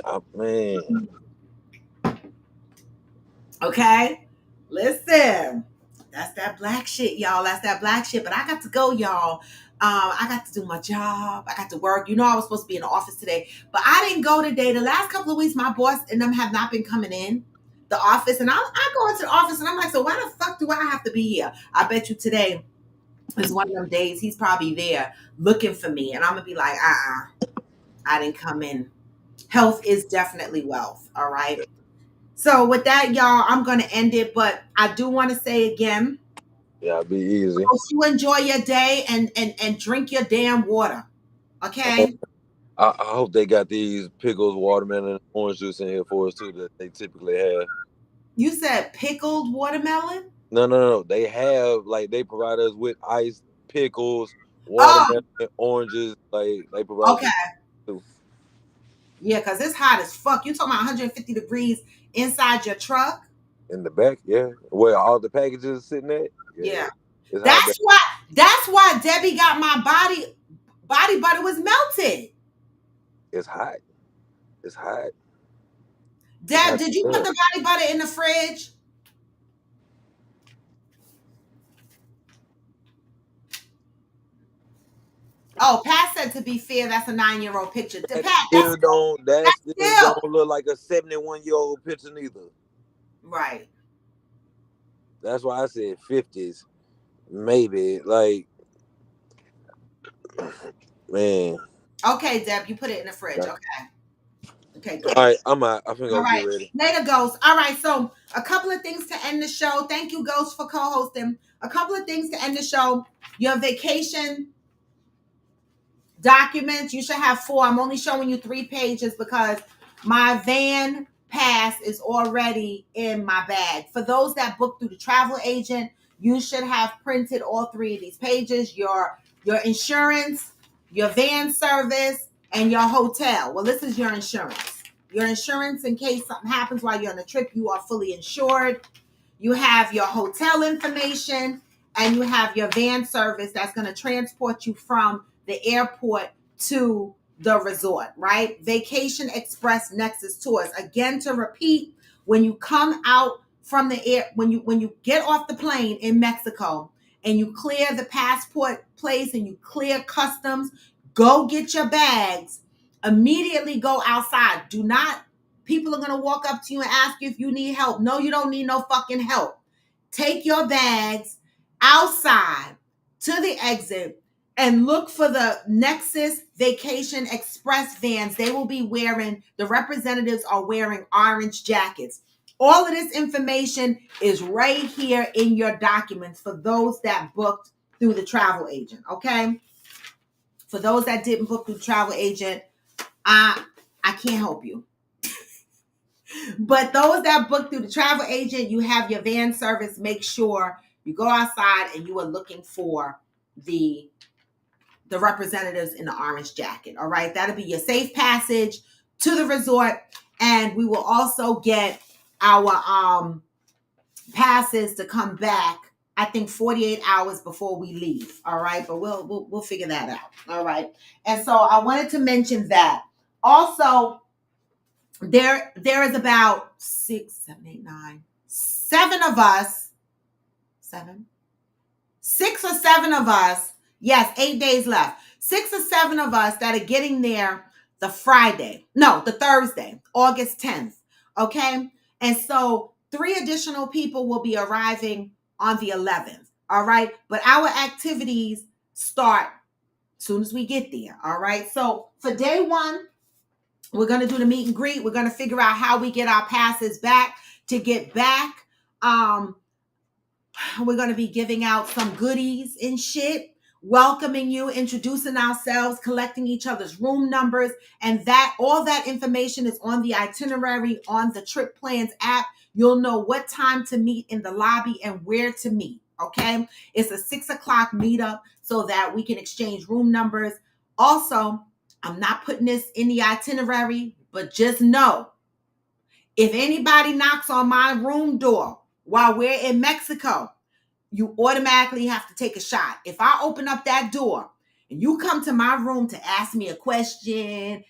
Okay? Listen. That's that black shit, y'all. That's that black shit. But I got to go, y'all. I got to do my job. I got to work. You know, I was supposed to be in the office today, but I didn't go today. The last couple of weeks, my boss and them have not been coming in. the office, and I go into the office and I'm like, so why the fuck do I have to be here? I bet you today is one of them days he's probably there looking for me, and I'm gonna be like, I didn't come in. Health is definitely wealth. All right. So with that, y'all, I'm gonna end it, but I do want to say again, Yeah, be easy. hope you enjoy your day and drink your damn water. Okay. I hope they got these pickles, watermelon, and orange juice in here for us too that they typically have. You said pickled watermelon? No. They have like they provide us with ice, pickles, Oh, watermelon, oranges. Like they provide okay. us too. Yeah, because it's hot as fuck. You talking about 150 degrees inside your truck? In the back, yeah. Where all the packages are sitting at, Yeah. it's hot back. That's why Debbie got my body butter was melted. It's hot. It's hot. Deb, did you put the body butter in the fridge? Oh, Pat said to be fair, that's a 9-year-old picture. That Pat, still don't still look like a 71-year-old picture neither. right. That's why I said 50s, maybe. Like, man. Okay, Deb, you put it in the fridge. Okay. Okay, good. All right, I'm out. I think All I'll right. get ready. Later, Ghost. All right, so a couple of things to end the show. Thank you, Ghost, for co-hosting. A couple of things to end the show. Your vacation documents, you should have 4. I'm only showing you 3 pages because my van pass is already in my bag. For those that book through the travel agent, you should have printed all 3 of these pages: your insurance, your van service, and your hotel. Well, this is your insurance. Your insurance in case something happens while you're on the trip, you are fully insured. You have your hotel information, and you have your van service that's going to transport you from the airport to the resort, right? Vacation Express Nexus Tours. Again, to repeat, when you come out from the air, when you get off the plane in Mexico and you clear the passport place and you clear customs, go get your bags. Immediately go outside. Do not, people are going to walk up to you and ask you if you need help. No, you don't need no fucking help. Take your bags outside to the exit and look for the Nexus Vacation Express vans. They will be wearing, the representatives are wearing orange jackets. All of this information is right here in your documents for those that booked through the travel agent, okay? For those that didn't book through the travel agent, I can't help you. But those that book through the travel agent, you have your van service. Make sure you go outside and you are looking for the representatives in the orange jacket. All right. That'll be your safe passage to the resort. And we will also get our passes to come back, I think 48 hours before we leave. All right. But we'll figure that out. All right. And so I wanted to mention that. Also, there is about 6, 7, 8, 9, 7 of us, 6 or 7 of us. Yes, 8 days left. 6 or 7 of us that are getting there the Thursday, August 10th. Okay. And so 3 additional people will be arriving on the 11th. All right. But our activities start as soon as we get there. All right. So for day 1, we're going to do the meet and greet. We're going to figure out how we get our passes back to get back. We're going to be giving out some goodies and shit, welcoming you, introducing ourselves, collecting each other's room numbers. And that all that information is on the itinerary on the Trip Plans app. You'll know what time to meet in the lobby and where to meet. Okay. It's a 6 o'clock meetup so that we can exchange room numbers. Also, I'm not putting this in the itinerary, but just know if anybody knocks on my room door while we're in Mexico, you automatically have to take a shot. If I open up that door and you come to my room to ask me a question,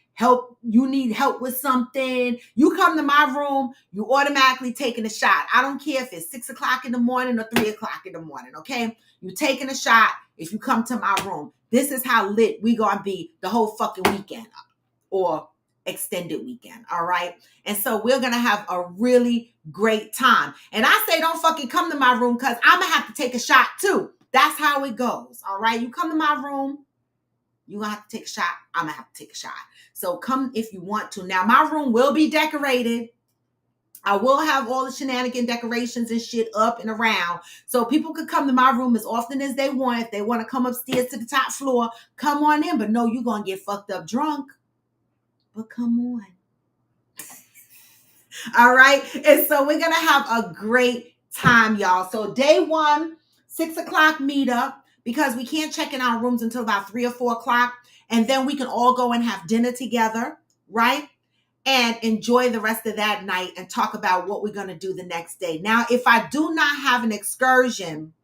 you need help with something, you come to my room, you automatically taking a shot. I don't care if it's 6 o'clock in the morning or 3 o'clock in the morning, okay? You taking a shot if you come to my room. This is how lit we gonna be the whole fucking weekend or extended weekend. All right. And so we're going to have a really great time. And I say, don't fucking come to my room because I'm going to have to take a shot too. That's how it goes. All right. You come to my room, you're going to have to take a shot. I'm going to have to take a shot. So come if you want to. Now, my room will be decorated. I will have all the shenanigan decorations and shit up and around. So people could come to my room as often as they want. If they want to come upstairs to the top floor, come on in. But no, you're going to get fucked up drunk. But come on. All right. And so we're going to have a great time, y'all. So day 1, 6 o'clock meetup, because we can't check in our rooms until about 3 or 4 o'clock. And then we can all go and have dinner together, right? And enjoy the rest of that night and talk about what we're going to do the next day. Now, if I do not have an excursion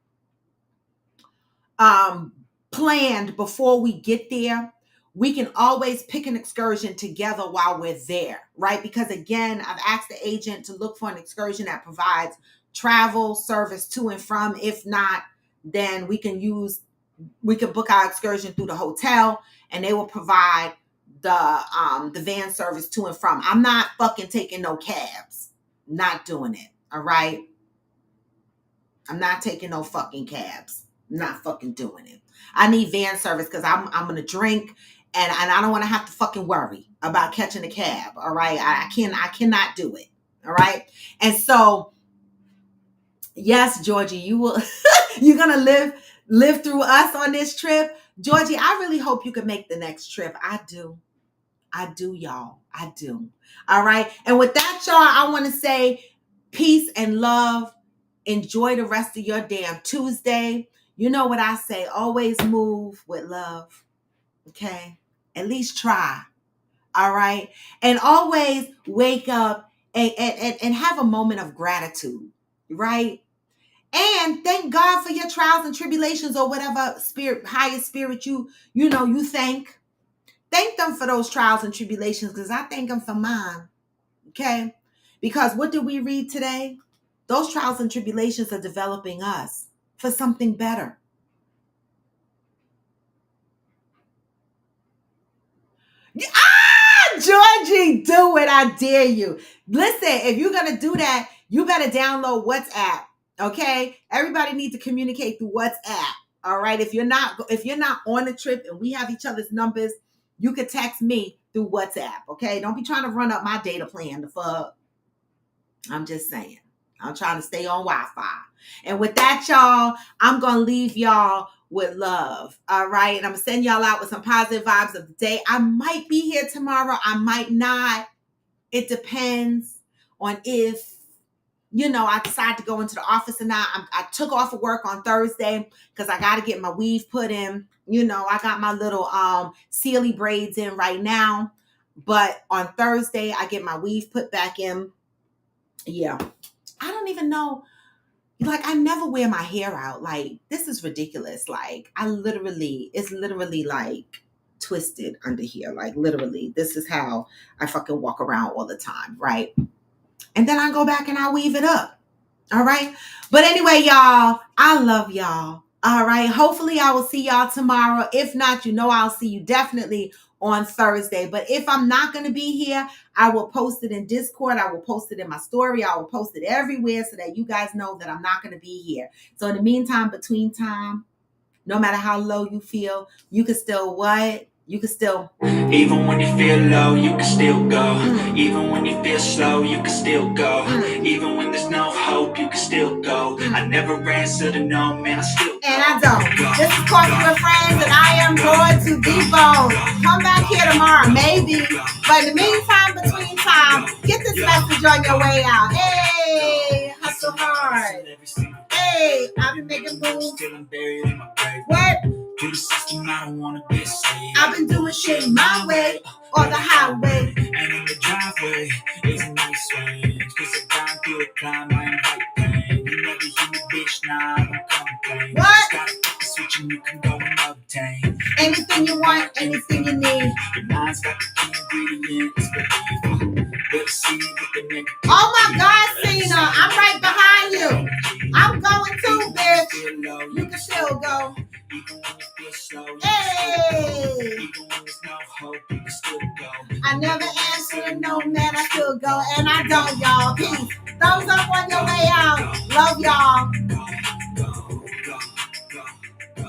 planned before we get there, we can always pick an excursion together while we're there, right? Because again, I've asked the agent to look for an excursion that provides travel service to and from. If not, then we can book our excursion through the hotel and they will provide the van service to and from. I'm not fucking taking no cabs. Not doing it. All right. I'm not taking no fucking cabs. Not fucking doing it. I need van service because I'm gonna drink and I don't want to have to fucking worry about catching a cab. All right. I cannot do it. All right. And so yes, Georgie, you will you're gonna live through us on this trip. Georgie, I really hope you can make the next trip. I do, y'all. I do. All right. And with that, y'all, I want to say peace and love. Enjoy the rest of your damn Tuesday. You know what I say. Always move with love. Okay. At least try. All right. And always wake up and have a moment of gratitude. Right. And thank God for your trials and tribulations or whatever highest spirit you thank. Thank them for those trials and tribulations because I thank them for mine. Okay? Because what did we read today? Those trials and tribulations are developing us for something better. Georgie, do it. I dare you. Listen, if you're going to do that, you better download WhatsApp. Okay? Everybody needs to communicate through WhatsApp. All right? If you're not on the trip and we have each other's numbers, you could text me through WhatsApp, okay? Don't be trying to run up my data plan the fuck. I'm just saying. I'm trying to stay on Wi-Fi. And with that, y'all, I'm going to leave y'all with love, all right? And I'm going to send y'all out with some positive vibes of the day. I might be here tomorrow. I might not. It depends on if, I decide to go into the office or not. I took off of work on Thursday because I got to get my weave put in. I got my little Sealy braids in right now. But on Thursday, I get my weave put back in. Yeah. I don't even know. Like, I never wear my hair out. Like, this is ridiculous. Like, it's literally like twisted under here. Like, literally, this is how I fucking walk around all the time, right? And then I go back and I weave it up. All right. But anyway, y'all, I love y'all. All right. Hopefully I will see y'all tomorrow. If not, I'll see you definitely on Thursday. But if I'm not going to be here, I will post it in Discord. I will post it in my story. I will post it everywhere so that you guys know that I'm not going to be here. So in the meantime, between time, no matter how low you feel, you can still what? You can still. Even when you feel low, you can still go. Even when you feel slow, you can still go. Even when there's no hope, you can still go. I never answer to no, man, I still go. And I don't. This is Coffee with Friends, and I am going to Depot. Come back here tomorrow, maybe. But in the meantime, between time, get this message on your way out. Hey, hustle hard. Hey, I've been making moves. What? To the system, I don't wanna be a slave. I've been doing shit my way or the highway. And in the driveway is a nice range. Cause I grind through the climb, I invite pain. You never hear me, bitch, nah, I don't complain. What? Just gotta pick the switch and you can go and obtain Anything you want, anything you need. Your mind's got the key ingredients, but see with the nigga. Oh my God, Cena, I'm right behind you. I'm going too, bitch. You can still go. Even when you feel slow, you Hey! even when there's no hope, you can still go. I never answer no man, I still go, and I don't, y'all. Peace. Thumbs up on your way out. Love y'all.